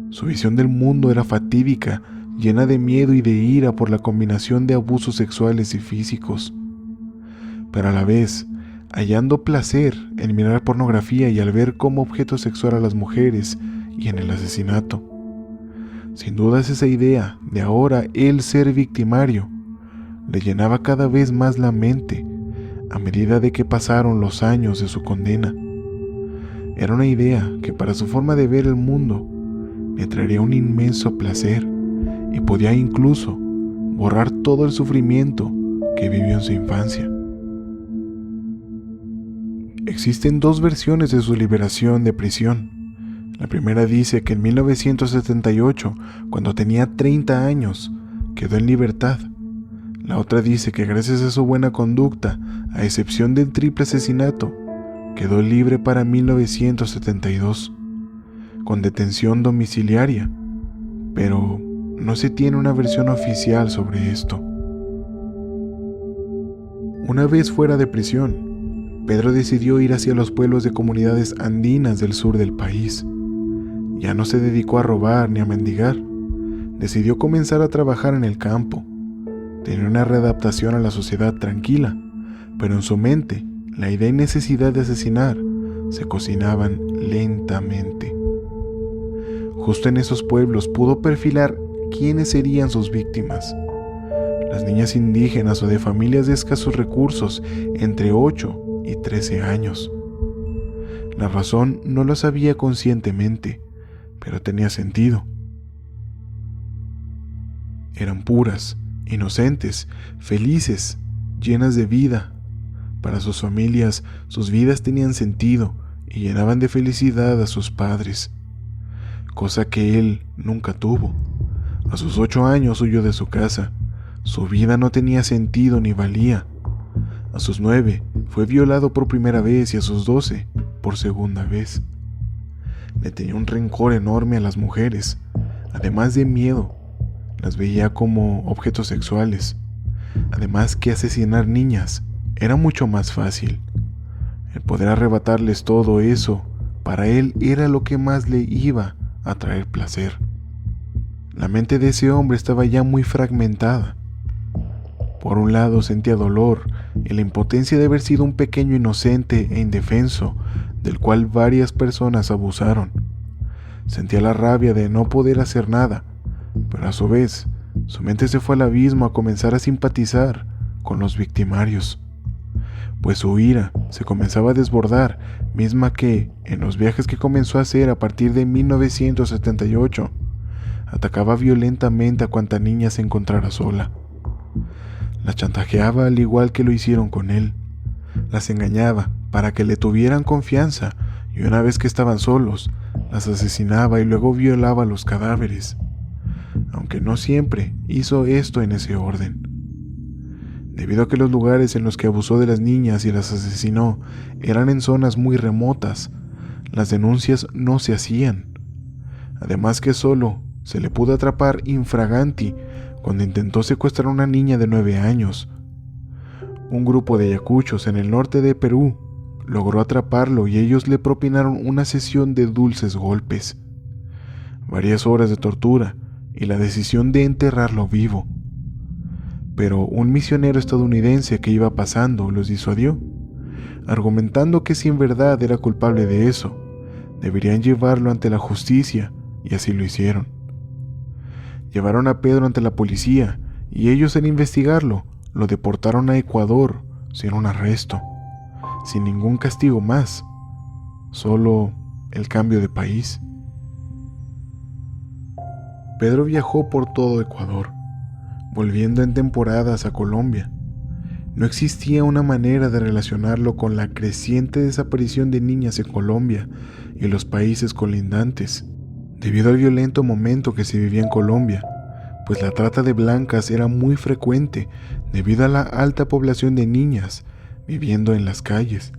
su visión del mundo era fatídica, llena de miedo y de ira por la combinación de abusos sexuales y físicos, pero a la vez hallando placer en mirar pornografía y al ver como objeto sexual a las mujeres y en el asesinato. Sin dudas esa idea de ahora él ser victimario le llenaba cada vez más la mente a medida de que pasaron los años de su condena. Era una idea que para su forma de ver el mundo le traería un inmenso placer y podía incluso borrar todo el sufrimiento que vivió en su infancia. Existen dos versiones de su liberación de prisión. La primera dice que en 1978, cuando tenía 30 años, quedó en libertad. La otra dice que gracias a su buena conducta, a excepción del triple asesinato, quedó libre para 1972, con detención domiciliaria, pero no se tiene una versión oficial sobre esto. Una vez fuera de prisión, Pedro decidió ir hacia los pueblos de comunidades andinas del sur del país. Ya no se dedicó a robar ni a mendigar. Decidió comenzar a trabajar en el campo. Tenía una readaptación a la sociedad tranquila, pero en su mente, la idea y necesidad de asesinar se cocinaban lentamente. Justo en esos pueblos pudo perfilar quiénes serían sus víctimas. Las niñas indígenas o de familias de escasos recursos entre 8 y 13 años. La razón no lo sabía conscientemente, pero tenía sentido. Eran puras, inocentes, felices, llenas de vida. Para sus familias, sus vidas tenían sentido y llenaban de felicidad a sus padres, cosa que él nunca tuvo. A sus 8 años huyó de su casa. Su vida no tenía sentido ni valía. A sus 9 fue violado por primera vez y a sus 12 por segunda vez. Le tenía un rencor enorme a las mujeres, además de miedo. Las veía como objetos sexuales. Además que asesinar niñas era mucho más fácil. El poder arrebatarles todo eso, para él era lo que más le iba a traer placer. La mente de ese hombre estaba ya muy fragmentada. Por un lado sentía dolor y la impotencia de haber sido un pequeño inocente e indefenso del cual varias personas abusaron. Sentía la rabia de no poder hacer nada, pero a su vez su mente se fue al abismo a comenzar a simpatizar con los victimarios, pues su ira se comenzaba a desbordar, misma que, en los viajes que comenzó a hacer a partir de 1978, atacaba violentamente a cuanta niña se encontrara sola. Las chantajeaba al igual que lo hicieron con él. Las engañaba para que le tuvieran confianza y una vez que estaban solos, las asesinaba y luego violaba los cadáveres, aunque no siempre hizo esto en ese orden. Debido a que los lugares en los que abusó de las niñas y las asesinó eran en zonas muy remotas, las denuncias no se hacían. Además que solo se le pudo atrapar infraganti cuando intentó secuestrar a una niña de 9 años. Un grupo de ayacuchos en el norte de Perú logró atraparlo y ellos le propinaron una sesión de dulces golpes, varias horas de tortura y la decisión de enterrarlo vivo. Pero un misionero estadounidense que iba pasando los disuadió, argumentando que si en verdad era culpable de eso, deberían llevarlo ante la justicia, y así lo hicieron. Llevaron a Pedro ante la policía y ellos, al investigarlo, lo deportaron a Ecuador sin un arresto. sin ningún castigo más, solo el cambio de país. Pedro viajó por todo Ecuador, volviendo en temporadas a Colombia. No existía una manera de relacionarlo con la creciente desaparición de niñas en Colombia y los países colindantes, debido al violento momento que se vivía en Colombia, pues la trata de blancas era muy frecuente debido a la alta población de niñas viviendo en las calles.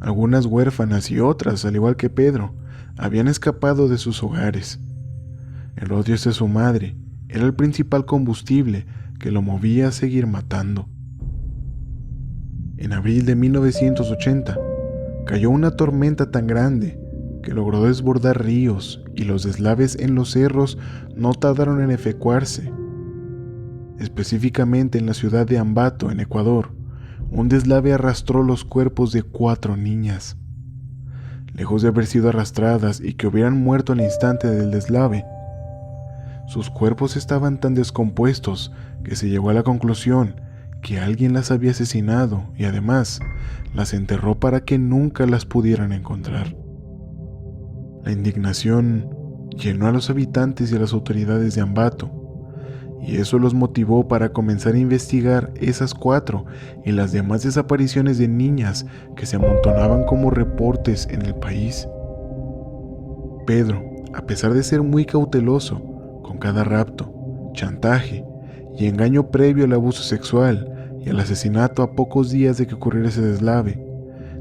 Algunas huérfanas y otras, al igual que Pedro, habían escapado de sus hogares. El odio hacia su madre era el principal combustible que lo movía a seguir matando. En abril de 1980, cayó una tormenta tan grande que logró desbordar ríos y los deslaves en los cerros no tardaron en efectuarse. Específicamente en la ciudad de Ambato, en Ecuador, un deslave arrastró los cuerpos de 4 niñas. Lejos de haber sido arrastradas y que hubieran muerto al instante del deslave, sus cuerpos estaban tan descompuestos que se llegó a la conclusión que alguien las había asesinado y además las enterró para que nunca las pudieran encontrar. La indignación llenó a los habitantes y a las autoridades de Ambato, y eso los motivó para comenzar a investigar esas 4 y las demás desapariciones de niñas que se amontonaban como reportes en el país. Pedro, a pesar de ser muy cauteloso con cada rapto, chantaje y engaño previo al abuso sexual y al asesinato a pocos días de que ocurriera ese deslave,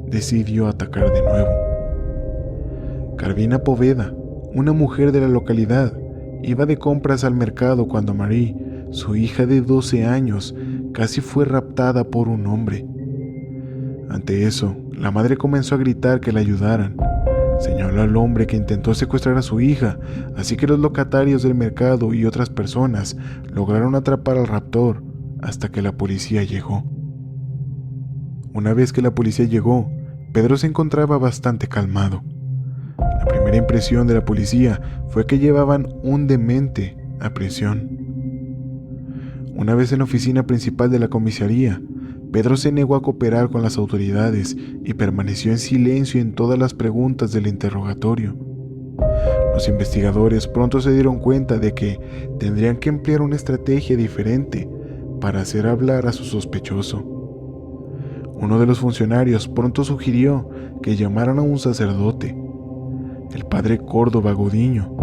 decidió atacar de nuevo. Carvina Poveda, una mujer de la localidad, iba de compras al mercado cuando Marie, su hija de 12 años, casi fue raptada por un hombre. Ante eso, la madre comenzó a gritar que la ayudaran. Señaló al hombre que intentó secuestrar a su hija, así que los locatarios del mercado y otras personas lograron atrapar al raptor hasta que la policía llegó. Una vez que la policía llegó, Pedro se encontraba bastante calmado. La primera impresión de la policía fue que llevaban un demente a prisión. Una vez en la oficina principal de la comisaría, Pedro se negó a cooperar con las autoridades y permaneció en silencio en todas las preguntas del interrogatorio. Los investigadores pronto se dieron cuenta de que tendrían que emplear una estrategia diferente para hacer hablar a su sospechoso. Uno de los funcionarios pronto sugirió que llamaran a un sacerdote, el padre Córdoba Gudiño,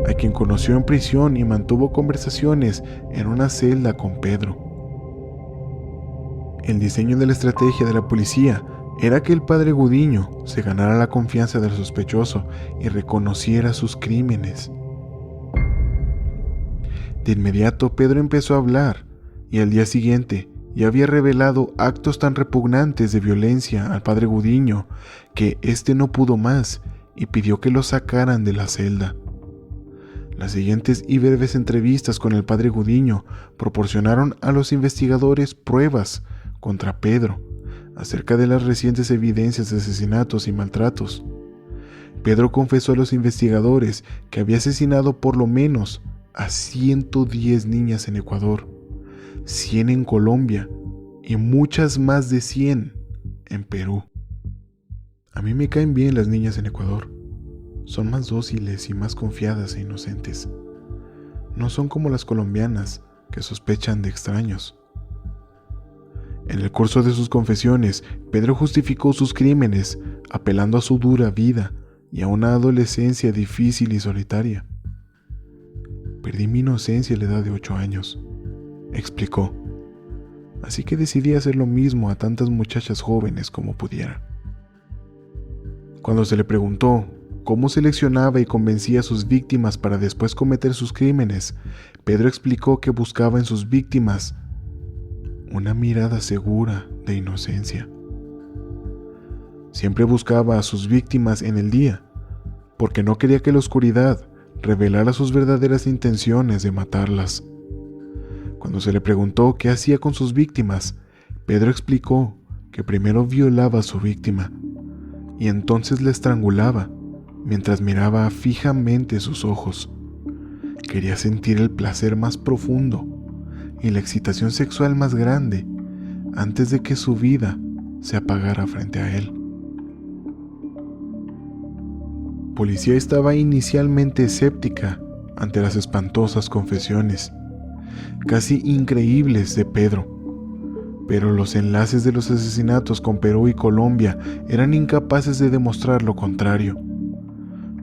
a quien conoció en prisión y mantuvo conversaciones en una celda con Pedro. El diseño de la estrategia de la policía era que el padre Gudiño se ganara la confianza del sospechoso y reconociera sus crímenes. De inmediato Pedro empezó a hablar y al día siguiente ya había revelado actos tan repugnantes de violencia al padre Gudiño que éste no pudo más y pidió que lo sacaran de la celda. Las siguientes y breves entrevistas con el padre Gudiño proporcionaron a los investigadores pruebas contra Pedro acerca de las recientes evidencias de asesinatos y maltratos. Pedro confesó a los investigadores que había asesinado por lo menos a 110 niñas en Ecuador, 100 en Colombia y muchas más de 100 en Perú. A mí me caen bien las niñas en Ecuador. Son más dóciles y más confiadas e inocentes. No son como las colombianas que sospechan de extraños. En el curso de sus confesiones, Pedro justificó sus crímenes apelando a su dura vida y a una adolescencia difícil y solitaria. Perdí mi inocencia a la edad de 8 años, explicó. Así que decidí hacer lo mismo a tantas muchachas jóvenes como pudiera. Cuando se le preguntó cómo seleccionaba y convencía a sus víctimas para después cometer sus crímenes, Pedro explicó que buscaba en sus víctimas una mirada segura de inocencia. Siempre buscaba a sus víctimas en el día, porque no quería que la oscuridad revelara sus verdaderas intenciones de matarlas. Cuando se le preguntó qué hacía con sus víctimas, Pedro explicó que primero violaba a su víctima y entonces la estrangulaba mientras miraba fijamente sus ojos. Quería sentir el placer más profundo y la excitación sexual más grande antes de que su vida se apagara frente a él. La policía estaba inicialmente escéptica ante las espantosas confesiones, casi increíbles, de Pedro, pero los enlaces de los asesinatos con Perú y Colombia eran incapaces de demostrar lo contrario.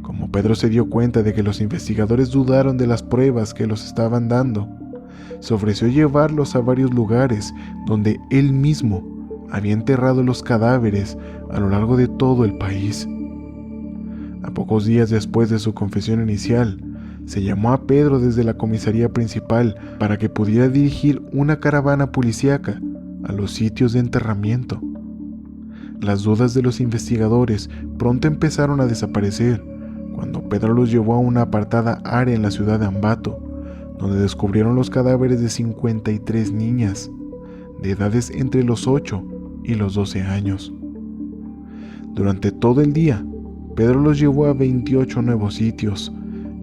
Como Pedro se dio cuenta de que los investigadores dudaron de las pruebas que los estaban dando, se ofreció llevarlos a varios lugares donde él mismo había enterrado los cadáveres a lo largo de todo el país. A pocos días después de su confesión inicial, se llamó a Pedro desde la comisaría principal para que pudiera dirigir una caravana policíaca a los sitios de enterramiento. Las dudas de los investigadores pronto empezaron a desaparecer cuando Pedro los llevó a una apartada área en la ciudad de Ambato, donde descubrieron los cadáveres de 53 niñas, de edades entre los 8 y los 12 años. Durante todo el día, Pedro los llevó a 28 nuevos sitios,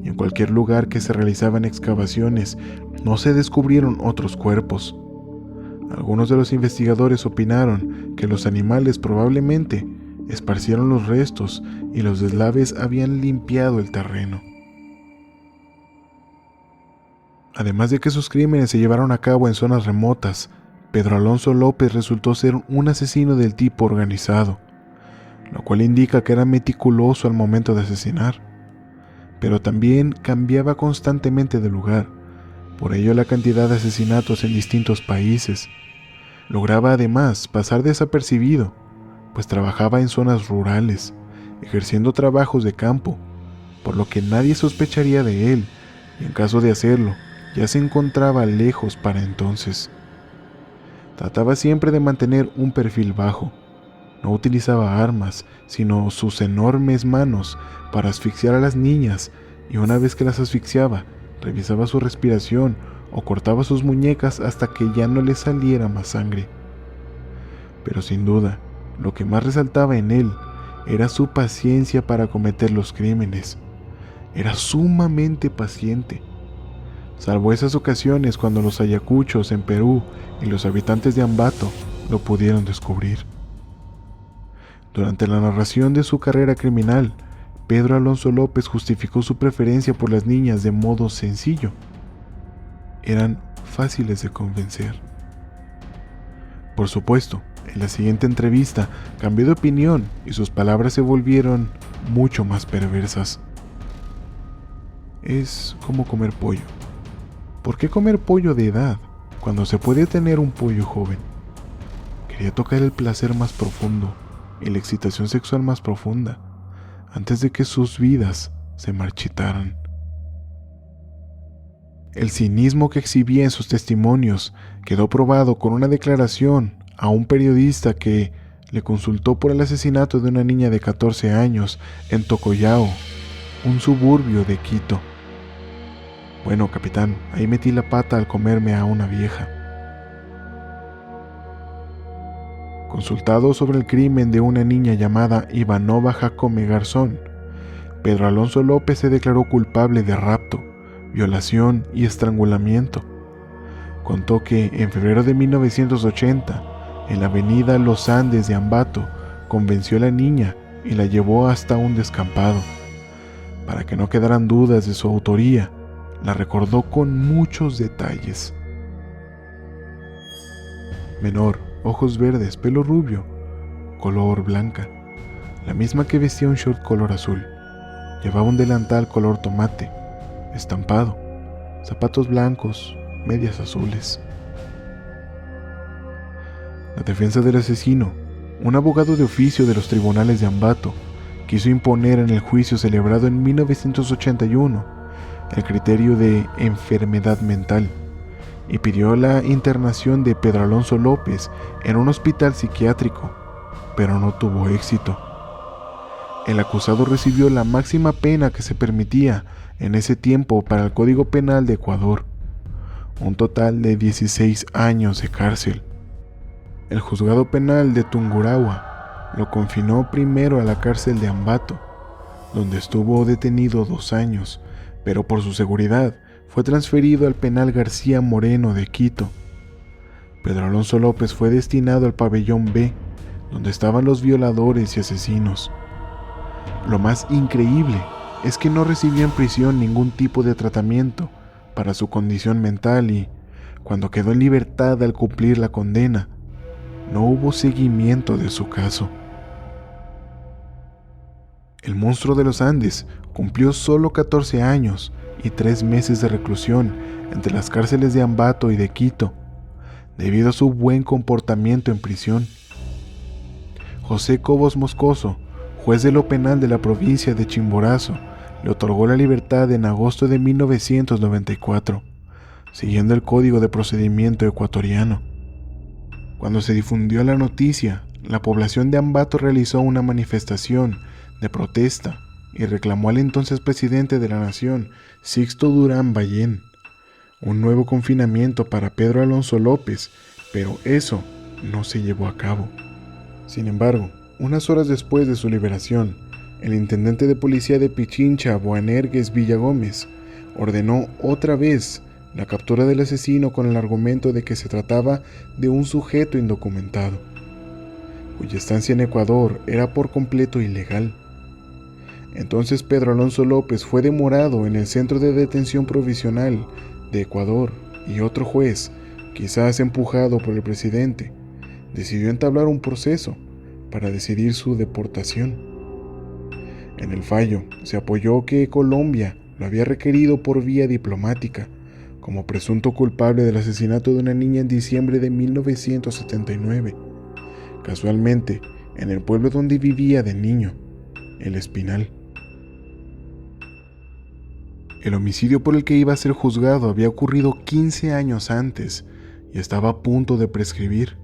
y en cualquier lugar que se realizaban excavaciones no se descubrieron otros cuerpos. Algunos de los investigadores opinaron que los animales probablemente esparcieron los restos y los deslaves habían limpiado el terreno. Además de que sus crímenes se llevaron a cabo en zonas remotas, Pedro Alonso López resultó ser un asesino del tipo organizado, lo cual indica que era meticuloso al momento de asesinar, pero también cambiaba constantemente de lugar. Por ello, la cantidad de asesinatos en distintos países. Lograba además pasar desapercibido, pues trabajaba en zonas rurales, ejerciendo trabajos de campo, por lo que nadie sospecharía de él, y en caso de hacerlo, ya se encontraba lejos para entonces. Trataba siempre de mantener un perfil bajo. No utilizaba armas, sino sus enormes manos para asfixiar a las niñas, y una vez que las asfixiaba, revisaba su respiración o cortaba sus muñecas hasta que ya no le saliera más sangre. Pero sin duda, lo que más resaltaba en él era su paciencia para cometer los crímenes. Era sumamente paciente, salvo esas ocasiones cuando los ayacuchos en Perú y los habitantes de Ambato lo pudieron descubrir. Durante la narración de su carrera criminal, Pedro Alonso López justificó su preferencia por las niñas de modo sencillo. Eran fáciles de convencer. Por supuesto, en la siguiente entrevista cambió de opinión y sus palabras se volvieron mucho más perversas. Es como comer pollo. ¿Por qué comer pollo de edad cuando se puede tener un pollo joven? Quería tocar el placer más profundo y la excitación sexual más profunda antes de que sus vidas se marchitaran. El cinismo que exhibía en sus testimonios quedó probado con una declaración a un periodista que le consultó por el asesinato de una niña de 14 años en Tocollao, un suburbio de Quito. Bueno, capitán, ahí metí la pata al comerme a una vieja. Consultado sobre el crimen de una niña llamada Ivanova Jacome Garzón, Pedro Alonso López se declaró culpable de rapto, violación y estrangulamiento. Contó que en febrero de 1980, en la avenida Los Andes de Ambato, convenció a la niña y la llevó hasta un descampado. Para que no quedaran dudas de su autoría, la recordó con muchos detalles. Menor, ojos verdes, pelo rubio, color blanca, la misma que vestía un short color azul. Llevaba un delantal color tomate, estampado, zapatos blancos, medias azules. La defensa del asesino, un abogado de oficio de los tribunales de Ambato, quiso imponer en el juicio celebrado en 1981 el criterio de enfermedad mental y pidió la internación de Pedro Alonso López en un hospital psiquiátrico, pero no tuvo éxito. El acusado recibió la máxima pena que se permitía en ese tiempo para el Código Penal de Ecuador, un total de 16 años de cárcel. El juzgado penal de Tungurahua lo confinó primero a la cárcel de Ambato, donde estuvo detenido 2 años, pero por su seguridad fue transferido al penal García Moreno de Quito. Pedro Alonso López fue destinado al pabellón B, donde estaban los violadores y asesinos. Lo más increíble es que no recibió en prisión ningún tipo de tratamiento para su condición mental y, cuando quedó en libertad al cumplir la condena, no hubo seguimiento de su caso. El monstruo de los Andes cumplió solo 14 años y 3 meses de reclusión entre las cárceles de Ambato y de Quito, debido a su buen comportamiento en prisión. José Cobos Moscoso, juez de lo penal de la provincia de Chimborazo, le otorgó la libertad en agosto de 1994, siguiendo el Código de Procedimiento ecuatoriano. Cuando se difundió la noticia, la población de Ambato realizó una manifestación de protesta y reclamó al entonces presidente de la nación, Sixto Durán Ballén, un nuevo confinamiento para Pedro Alonso López, pero eso no se llevó a cabo. Sin embargo, unas horas después de su liberación, el intendente de policía de Pichincha, Boanerges Villagómez, ordenó otra vez la captura del asesino con el argumento de que se trataba de un sujeto indocumentado, cuya estancia en Ecuador era por completo ilegal. Entonces Pedro Alonso López fue demorado en el Centro de Detención Provisional de Ecuador y otro juez, quizás empujado por el presidente, decidió entablar un proceso para decidir su deportación. En el fallo se apoyó que Colombia lo había requerido por vía diplomática como presunto culpable del asesinato de una niña en diciembre de 1979, casualmente en el pueblo donde vivía de niño, El Espinal. El homicidio por el que iba a ser juzgado había ocurrido 15 años antes y estaba a punto de prescribir.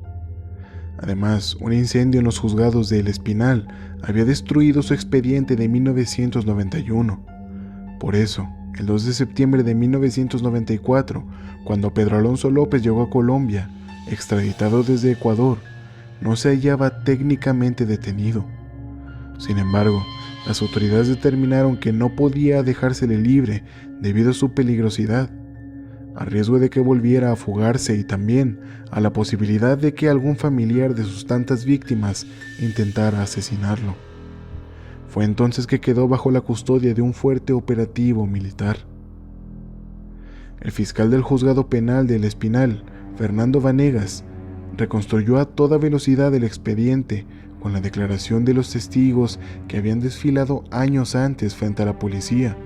Además, un incendio en los juzgados de El Espinal había destruido su expediente de 1991. Por eso, el 2 de septiembre de 1994, cuando Pedro Alonso López llegó a Colombia, extraditado desde Ecuador, no se hallaba técnicamente detenido. Sin embargo, las autoridades determinaron que no podía dejársele libre debido a su peligrosidad, a riesgo de que volviera a fugarse y también a la posibilidad de que algún familiar de sus tantas víctimas intentara asesinarlo. Fue entonces que quedó bajo la custodia de un fuerte operativo militar. El fiscal del juzgado penal de El Espinal, Fernando Vanegas, reconstruyó a toda velocidad el expediente con la declaración de los testigos que habían desfilado años antes frente a la policía.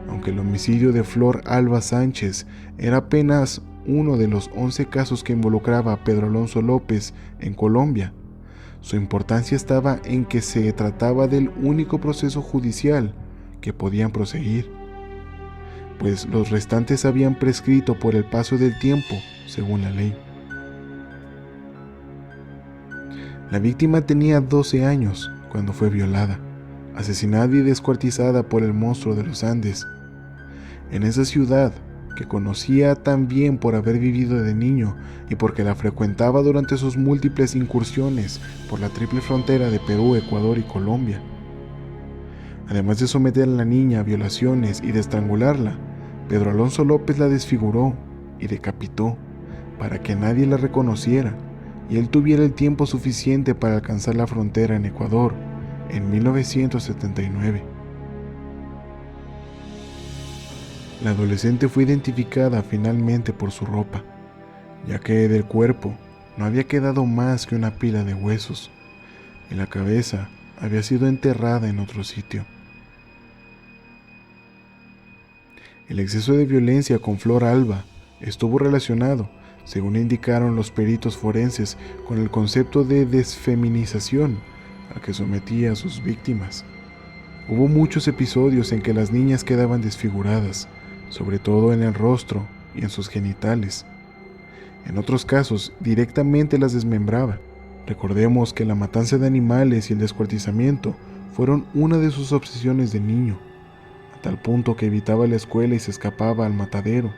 Aunque el homicidio de Flor Alba Sánchez era apenas uno de los 11 casos que involucraba a Pedro Alonso López en Colombia, su importancia estaba en que se trataba del único proceso judicial que podían proseguir, pues los restantes habían prescrito por el paso del tiempo, según la ley. La víctima tenía 12 años cuando fue violada, asesinada y descuartizada por el monstruo de los Andes. En esa ciudad, que conocía tan bien por haber vivido de niño y porque la frecuentaba durante sus múltiples incursiones por la triple frontera de Perú, Ecuador y Colombia. Además de someter a la niña a violaciones y de estrangularla, Pedro Alonso López la desfiguró y decapitó para que nadie la reconociera y él tuviera el tiempo suficiente para alcanzar la frontera en Ecuador en 1979. La adolescente fue identificada finalmente por su ropa, ya que del cuerpo no había quedado más que una pila de huesos y la cabeza había sido enterrada en otro sitio. El exceso de violencia con Flor Alba estuvo relacionado, según indicaron los peritos forenses, con el concepto de desfeminización al que sometía a sus víctimas. Hubo muchos episodios en que las niñas quedaban desfiguradas, sobre todo en el rostro y en sus genitales. En otros casos, directamente las desmembraba. Recordemos que la matanza de animales y el descuartizamiento fueron una de sus obsesiones de niño, a tal punto que evitaba la escuela y se escapaba al matadero.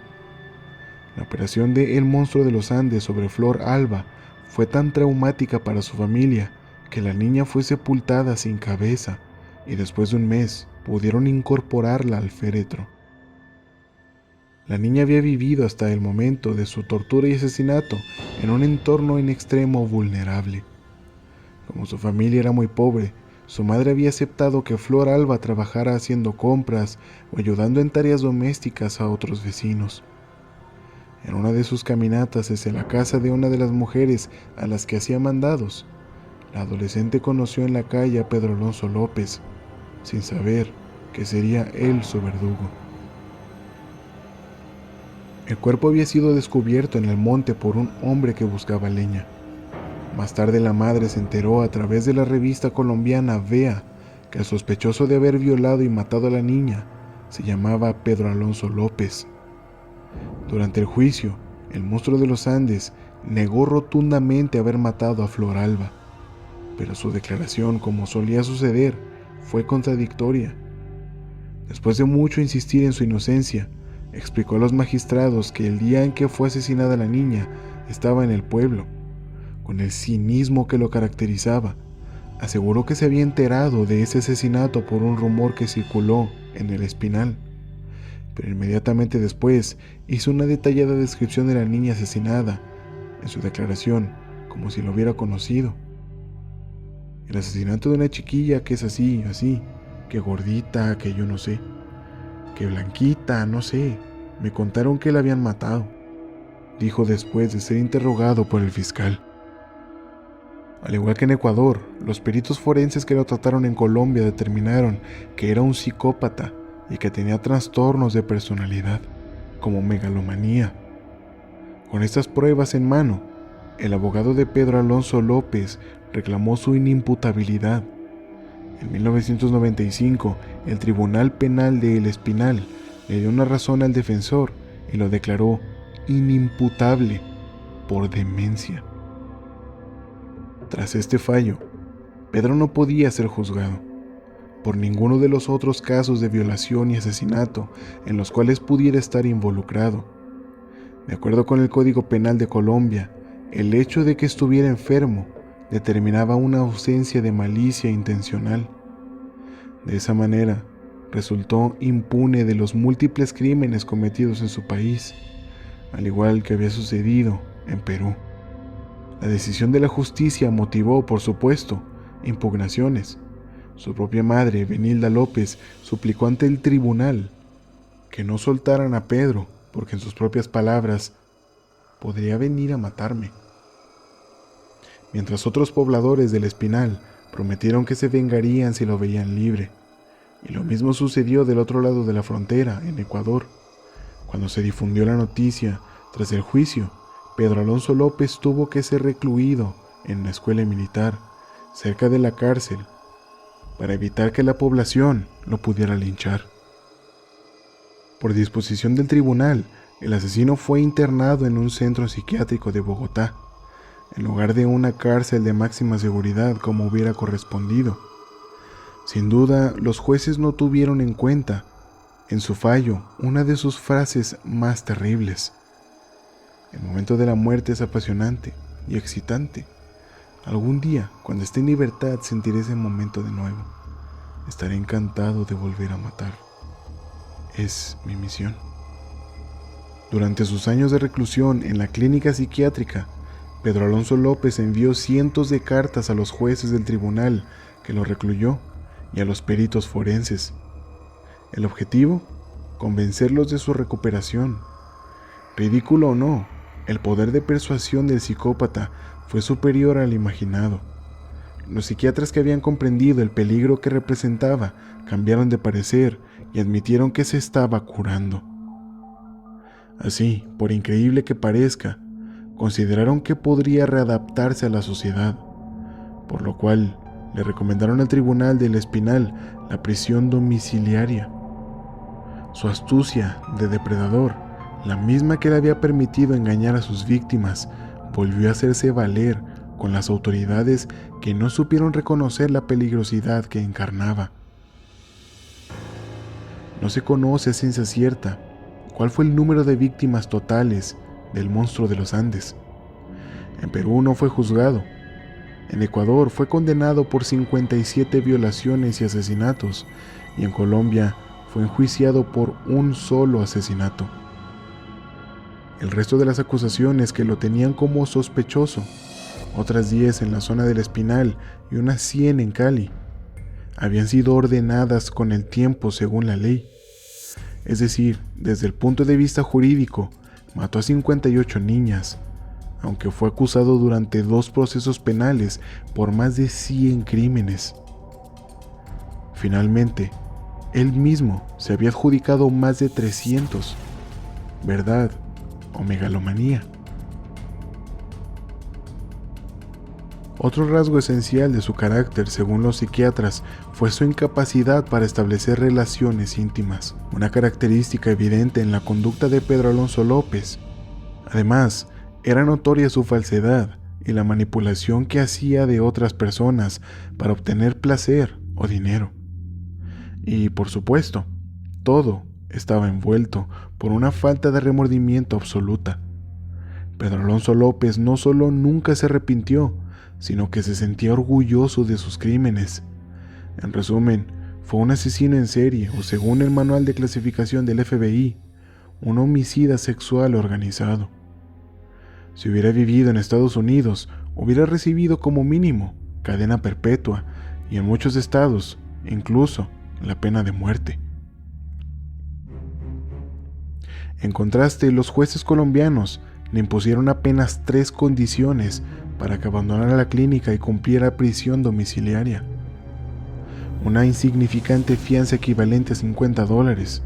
La operación de El Monstruo de los Andes sobre Flor Alba fue tan traumática para su familia que la niña fue sepultada sin cabeza y después de un mes pudieron incorporarla al féretro. La niña había vivido hasta el momento de su tortura y asesinato en un entorno en extremo vulnerable. Como su familia era muy pobre, su madre había aceptado que Flor Alba trabajara haciendo compras o ayudando en tareas domésticas a otros vecinos. En una de sus caminatas hacia la casa de una de las mujeres a las que hacía mandados, la adolescente conoció en la calle a Pedro Alonso López, sin saber que sería él su verdugo. El cuerpo había sido descubierto en el monte por un hombre que buscaba leña. Más tarde la madre se enteró a través de la revista colombiana Vea que el sospechoso de haber violado y matado a la niña se llamaba Pedro Alonso López. Durante el juicio, el monstruo de los Andes negó rotundamente haber matado a Flor Alba, pero su declaración, como solía suceder, fue contradictoria. Después de mucho insistir en su inocencia, explicó a los magistrados que el día en que fue asesinada la niña estaba en el pueblo. Con el cinismo que lo caracterizaba, aseguró que se había enterado de ese asesinato por un rumor que circuló en el Espinal, pero inmediatamente después hizo una detallada descripción de la niña asesinada en su declaración, como si lo hubiera conocido. El asesinato de una chiquilla que es así, que gordita, que yo no sé, que blanquita, no sé, me contaron que la habían matado, dijo después de ser interrogado por el fiscal. Al igual que en Ecuador, los peritos forenses que lo trataron en Colombia determinaron que era un psicópata y que tenía trastornos de personalidad, como megalomanía. Con estas pruebas en mano, el abogado de Pedro Alonso López reclamó su inimputabilidad. En 1995, el Tribunal Penal de El Espinal le dio una razón al defensor y lo declaró inimputable por demencia. Tras este fallo, Pedro no podía ser juzgado por ninguno de los otros casos de violación y asesinato en los cuales pudiera estar involucrado. De acuerdo con el Código Penal de Colombia, el hecho de que estuviera enfermo determinaba una ausencia de malicia intencional. De esa manera, resultó impune de los múltiples crímenes cometidos en su país, al igual que había sucedido en Perú. La decisión de la justicia motivó, por supuesto, impugnaciones. Su propia madre, Benilda López, suplicó ante el tribunal que no soltaran a Pedro, porque en sus propias palabras, podría venir a matarme. Mientras otros pobladores del Espinal prometieron que se vengarían si lo veían libre. Y lo mismo sucedió del otro lado de la frontera, en Ecuador. Cuando se difundió la noticia, tras el juicio, Pedro Alonso López tuvo que ser recluido en la escuela militar, cerca de la cárcel, para evitar que la población lo pudiera linchar. Por disposición del tribunal, el asesino fue internado en un centro psiquiátrico de Bogotá, en lugar de una cárcel de máxima seguridad como hubiera correspondido. Sin duda, los jueces no tuvieron en cuenta, en su fallo, una de sus frases más terribles. El momento de la muerte es apasionante y excitante. Algún día, cuando esté en libertad, sentiré ese momento de nuevo. Estaré encantado de volver a matar. Es mi misión. Durante sus años de reclusión en la clínica psiquiátrica, Pedro Alonso López envió cientos de cartas a los jueces del tribunal que lo recluyó y a los peritos forenses. El objetivo, convencerlos de su recuperación. Ridículo o no, el poder de persuasión del psicópata fue superior al imaginado. Los psiquiatras que habían comprendido el peligro que representaba cambiaron de parecer y admitieron que se estaba curando. Así, por increíble que parezca, consideraron que podría readaptarse a la sociedad, por lo cual le recomendaron al tribunal del Espinal la prisión domiciliaria. Su astucia de depredador, la misma que le había permitido engañar a sus víctimas, volvió a hacerse valer con las autoridades que no supieron reconocer la peligrosidad que encarnaba. No se conoce a ciencia cierta cuál fue el número de víctimas totales del monstruo de los Andes. En Perú no fue juzgado. En Ecuador fue condenado por 57 violaciones y asesinatos, y en Colombia fue enjuiciado por un solo asesinato. El resto de las acusaciones que lo tenían como sospechoso otras 10 en la zona del Espinal y unas 100 en Cali. Habían sido ordenadas con el tiempo según la ley. Es decir, desde el punto de vista jurídico, mató a 58 niñas, aunque fue acusado durante 2 procesos penales por más de 100 crímenes. Finalmente, él mismo se había adjudicado más de 300. ¿Verdad o megalomanía? Otro rasgo esencial de su carácter, según los psiquiatras, fue su incapacidad para establecer relaciones íntimas, una característica evidente en la conducta de Pedro Alonso López. Además, era notoria su falsedad y la manipulación que hacía de otras personas para obtener placer o dinero. Y, por supuesto, todo estaba envuelto por una falta de remordimiento absoluta. Pedro Alonso López no solo nunca se arrepintió, sino que se sentía orgulloso de sus crímenes. En resumen, fue un asesino en serie, o según el manual de clasificación del FBI, un homicida sexual organizado. Si hubiera vivido en Estados Unidos, hubiera recibido como mínimo cadena perpetua y en muchos estados, incluso la pena de muerte. En contraste, los jueces colombianos le impusieron apenas 3 condiciones para que abandonara la clínica y cumpliera prisión domiciliaria: una insignificante fianza equivalente a $50,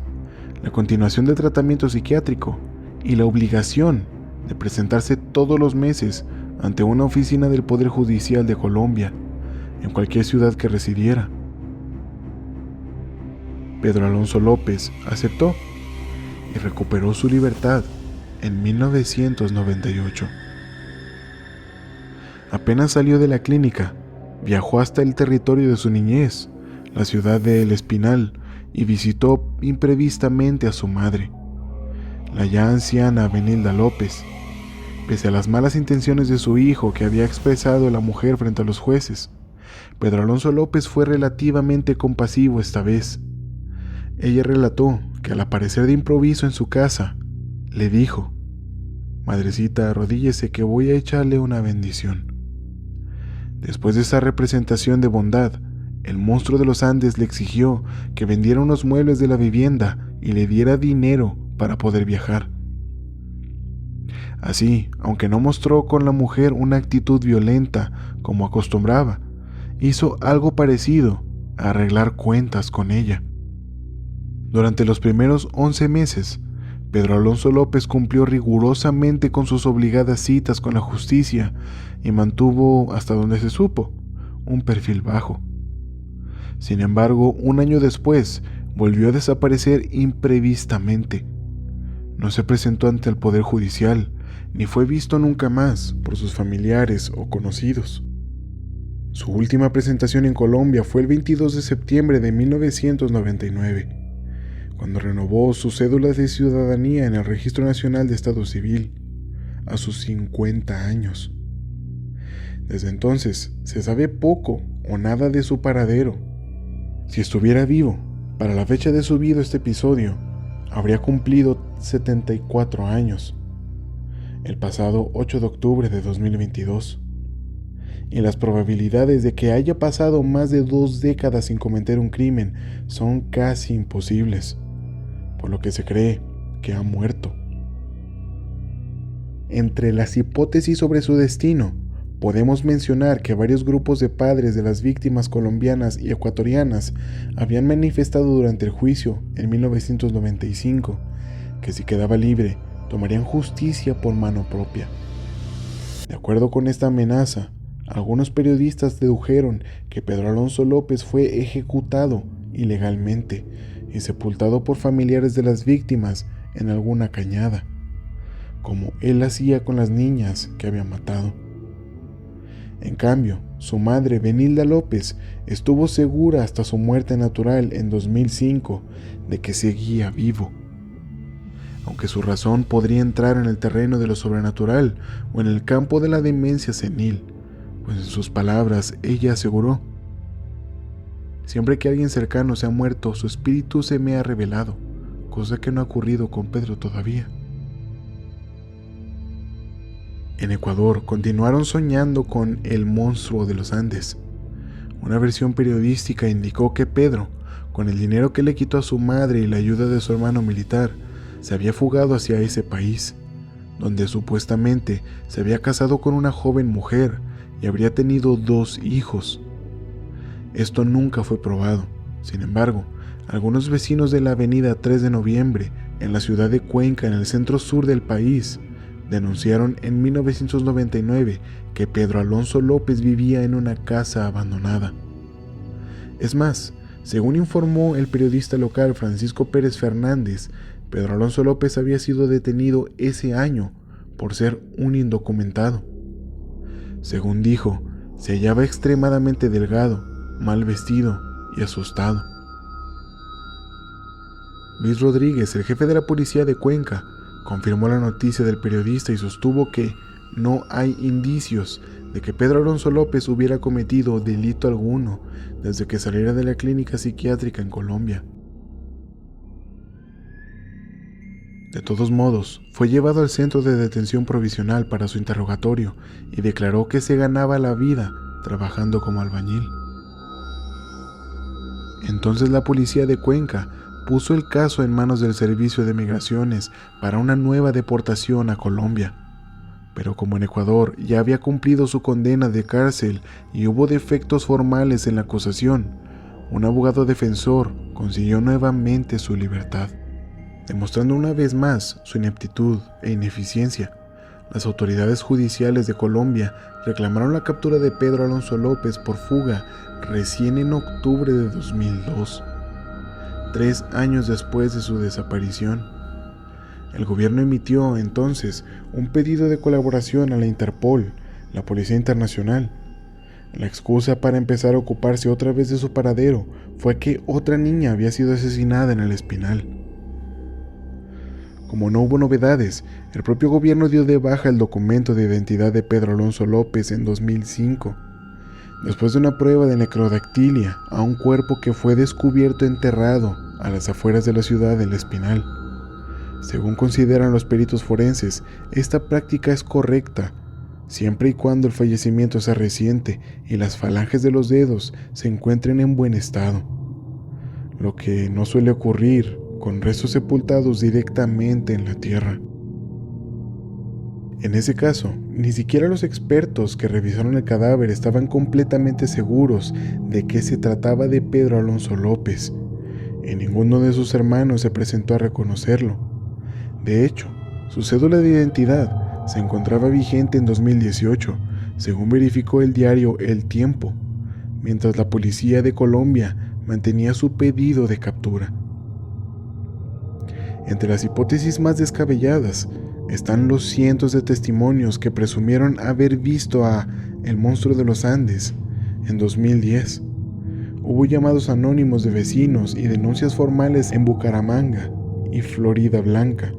la continuación del tratamiento psiquiátrico y la obligación de presentarse todos los meses ante una oficina del Poder Judicial de Colombia, en cualquier ciudad que residiera. Pedro Alonso López aceptó y recuperó su libertad en 1998. Apenas salió de la clínica, viajó hasta el territorio de su niñez, la ciudad de El Espinal, y visitó imprevistamente a su madre, la ya anciana Benilda López. Pese a las malas intenciones de su hijo que había expresado la mujer frente a los jueces, Pedro Alonso López fue relativamente compasivo esta vez. Ella relató que al aparecer de improviso en su casa, le dijo: «Madrecita, arrodíllese que voy a echarle una bendición». Después de esa representación de bondad, el monstruo de los Andes le exigió que vendiera unos muebles de la vivienda y le diera dinero para poder viajar. Así, aunque no mostró con la mujer una actitud violenta como acostumbraba, hizo algo parecido a arreglar cuentas con ella. Durante los primeros 11 meses, Pedro Alonso López cumplió rigurosamente con sus obligadas citas con la justicia y mantuvo, hasta donde se supo, un perfil bajo. Sin embargo, un año después, volvió a desaparecer imprevistamente. No se presentó ante el Poder Judicial, ni fue visto nunca más por sus familiares o conocidos. Su última presentación en Colombia fue el 22 de septiembre de 1999. Cuando renovó su cédula de ciudadanía en el Registro Nacional de Estado Civil, a sus 50 años. Desde entonces se sabe poco o nada de su paradero. Si estuviera vivo, para la fecha de subido este episodio, habría cumplido 74 años, el pasado 8 de octubre de 2022. Y las probabilidades de que haya pasado más de 2 décadas sin cometer un crimen son casi imposibles, por lo que se cree que ha muerto. Entre las hipótesis sobre su destino, podemos mencionar que varios grupos de padres de las víctimas colombianas y ecuatorianas habían manifestado durante el juicio en 1995 que si quedaba libre, tomarían justicia por mano propia. De acuerdo con esta amenaza, algunos periodistas dedujeron que Pedro Alonso López fue ejecutado ilegalmente y sepultado por familiares de las víctimas en alguna cañada, como él hacía con las niñas que había matado. En cambio, su madre, Benilda López, estuvo segura hasta su muerte natural en 2005 de que seguía vivo. Aunque su razón podría entrar en el terreno de lo sobrenatural o en el campo de la demencia senil, pues en sus palabras ella aseguró: «Siempre que alguien cercano se ha muerto, su espíritu se me ha revelado, cosa que no ha ocurrido con Pedro todavía». En Ecuador continuaron soñando con el monstruo de los Andes. Una versión periodística indicó que Pedro, con el dinero que le quitó a su madre y la ayuda de su hermano militar, se había fugado hacia ese país, donde supuestamente se había casado con una joven mujer y habría tenido 2 hijos. Esto nunca fue probado. Sin embargo, algunos vecinos de la avenida 3 de Noviembre, en la ciudad de Cuenca, en el centro sur del país, denunciaron en 1999 que Pedro Alonso López vivía en una casa abandonada. Es más, según informó el periodista local Francisco Pérez Fernández, Pedro Alonso López había sido detenido ese año por ser un indocumentado. Según dijo, se hallaba extremadamente delgado, mal vestido y asustado. Luis Rodríguez, el jefe de la policía de Cuenca, confirmó la noticia del periodista y sostuvo que no hay indicios de que Pedro Alonso López hubiera cometido delito alguno desde que saliera de la clínica psiquiátrica en Colombia. De todos modos, fue llevado al centro de detención provisional para su interrogatorio y declaró que se ganaba la vida trabajando como albañil. Entonces la policía de Cuenca puso el caso en manos del Servicio de Migraciones para una nueva deportación a Colombia. Pero como en Ecuador ya había cumplido su condena de cárcel y hubo defectos formales en la acusación, un abogado defensor consiguió nuevamente su libertad. Demostrando una vez más su ineptitud e ineficiencia, las autoridades judiciales de Colombia reclamaron la captura de Pedro Alonso López por fuga recién en octubre de 2002, 3 años después de su desaparición. El gobierno emitió entonces un pedido de colaboración a la Interpol, la Policía Internacional. La excusa para empezar a ocuparse otra vez de su paradero fue que otra niña había sido asesinada en el Espinal. Como no hubo novedades, el propio gobierno dio de baja el documento de identidad de Pedro Alonso López en 2005, después de una prueba de necrodactilia a un cuerpo que fue descubierto enterrado a las afueras de la ciudad del Espinal. Según consideran los peritos forenses, esta práctica es correcta, siempre y cuando el fallecimiento sea reciente y las falanges de los dedos se encuentren en buen estado, lo que no suele ocurrir con restos sepultados directamente en la tierra. En ese caso, ni siquiera los expertos que revisaron el cadáver estaban completamente seguros de que se trataba de Pedro Alonso López, y ninguno de sus hermanos se presentó a reconocerlo. De hecho, su cédula de identidad se encontraba vigente en 2018, según verificó el diario El Tiempo, mientras la policía de Colombia mantenía su pedido de captura. Entre las hipótesis más descabelladas están los cientos de testimonios que presumieron haber visto a el monstruo de los Andes en 2010. Hubo llamados anónimos de vecinos y denuncias formales en Bucaramanga y Florida Blanca,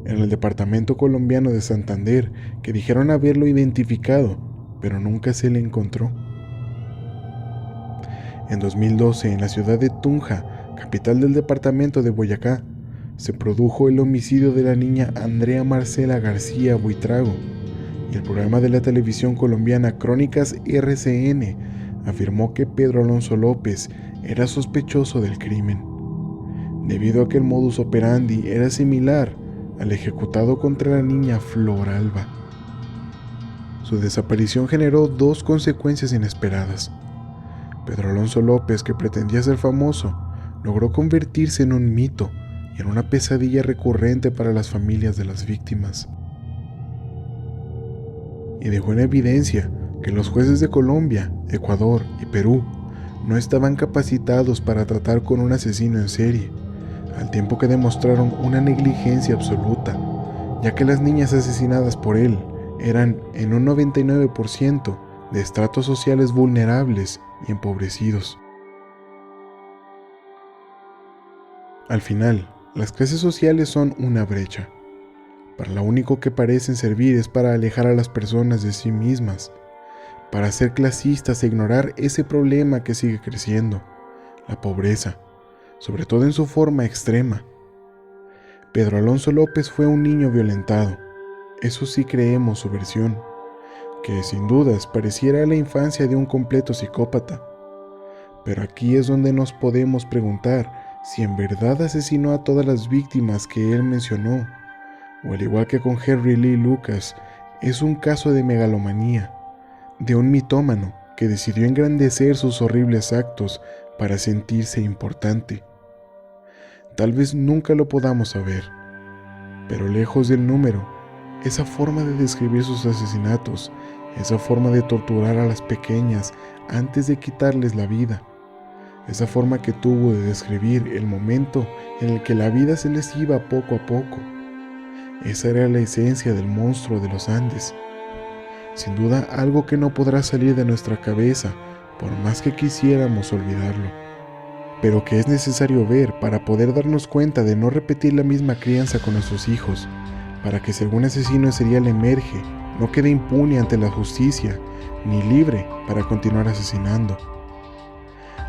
en el departamento colombiano de Santander, que dijeron haberlo identificado, pero nunca se le encontró. En 2012, en la ciudad de Tunja, capital del departamento de Boyacá, se produjo el homicidio de la niña Andrea Marcela García Buitrago, y el programa de la televisión colombiana Crónicas RCN afirmó que Pedro Alonso López era sospechoso del crimen, debido a que el modus operandi era similar al ejecutado contra la niña Flor Alba. Su desaparición generó 2 consecuencias inesperadas. Pedro Alonso López, que pretendía ser famoso, logró convertirse en un mito y en una pesadilla recurrente para las familias de las víctimas. Y dejó en evidencia que los jueces de Colombia, Ecuador y Perú no estaban capacitados para tratar con un asesino en serie, al tiempo que demostraron una negligencia absoluta, ya que las niñas asesinadas por él eran en un 99% de estratos sociales vulnerables y empobrecidos. Al final, las clases sociales son una brecha. Para lo único que parecen servir es para alejar a las personas de sí mismas, para ser clasistas e ignorar ese problema que sigue creciendo, la pobreza, sobre todo en su forma extrema. Pedro Alonso López fue un niño violentado, eso sí creemos su versión, que sin dudas pareciera la infancia de un completo psicópata. Pero aquí es donde nos podemos preguntar si en verdad asesinó a todas las víctimas que él mencionó, o al igual que con Henry Lee Lucas, es un caso de megalomanía, de un mitómano que decidió engrandecer sus horribles actos para sentirse importante. Tal vez nunca lo podamos saber, pero lejos del número, esa forma de describir sus asesinatos, esa forma de torturar a las pequeñas antes de quitarles la vida, esa forma que tuvo de describir el momento en el que la vida se les iba poco a poco, esa era la esencia del monstruo de los Andes. Sin duda algo que no podrá salir de nuestra cabeza por más que quisiéramos olvidarlo, pero que es necesario ver para poder darnos cuenta de no repetir la misma crianza con nuestros hijos, para que si algún asesino serial emerge, no quede impune ante la justicia, ni libre para continuar asesinando.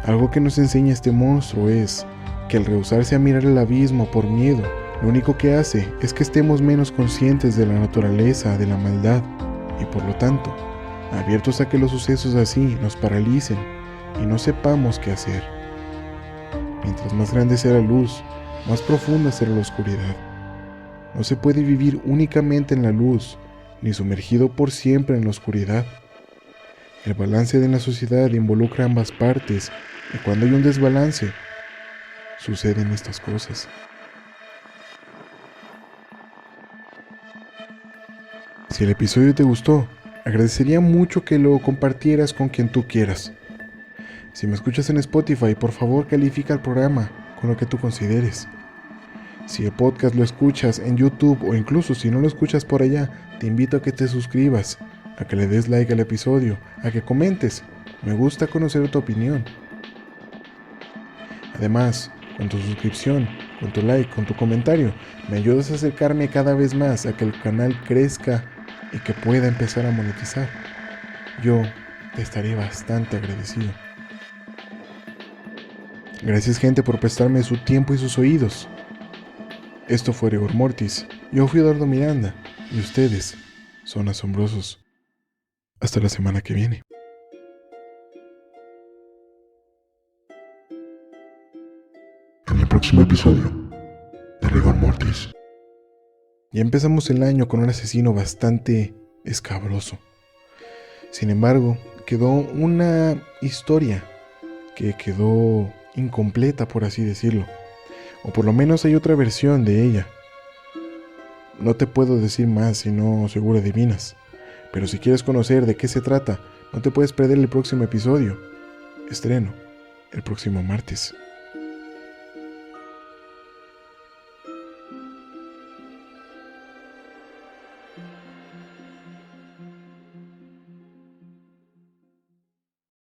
Algo que nos enseña este monstruo es que al rehusarse a mirar el abismo por miedo, lo único que hace es que estemos menos conscientes de la naturaleza de la maldad y por lo tanto, abiertos a que los sucesos así nos paralicen y no sepamos qué hacer. Mientras más grande sea la luz, más profunda será la oscuridad. No se puede vivir únicamente en la luz, ni sumergido por siempre en la oscuridad. El balance de la sociedad involucra ambas partes, y cuando hay un desbalance, suceden estas cosas. Si el episodio te gustó, agradecería mucho que lo compartieras con quien tú quieras. Si me escuchas en Spotify, por favor califica el programa con lo que tú consideres. Si el podcast lo escuchas en YouTube o incluso si no lo escuchas por allá, te invito a que te suscribas, a que le des like al episodio, a que comentes. Me gusta conocer tu opinión. Además, con tu suscripción, con tu like, con tu comentario, me ayudas a acercarme cada vez más a que el canal crezca y que pueda empezar a monetizar. Yo te estaré bastante agradecido. Gracias, gente, por prestarme su tiempo y sus oídos. Esto fue Rigor Mortis. Yo fui Eduardo Miranda y ustedes son asombrosos. Hasta la semana que viene. En el próximo episodio de Rigor Mortis. Ya empezamos el año con un asesino bastante escabroso. Sin embargo, quedó una historia que quedó incompleta, por así decirlo. O por lo menos hay otra versión de ella. No te puedo decir más si no seguro adivinas. Pero si quieres conocer de qué se trata, no te puedes perder el próximo episodio. Estreno el próximo martes.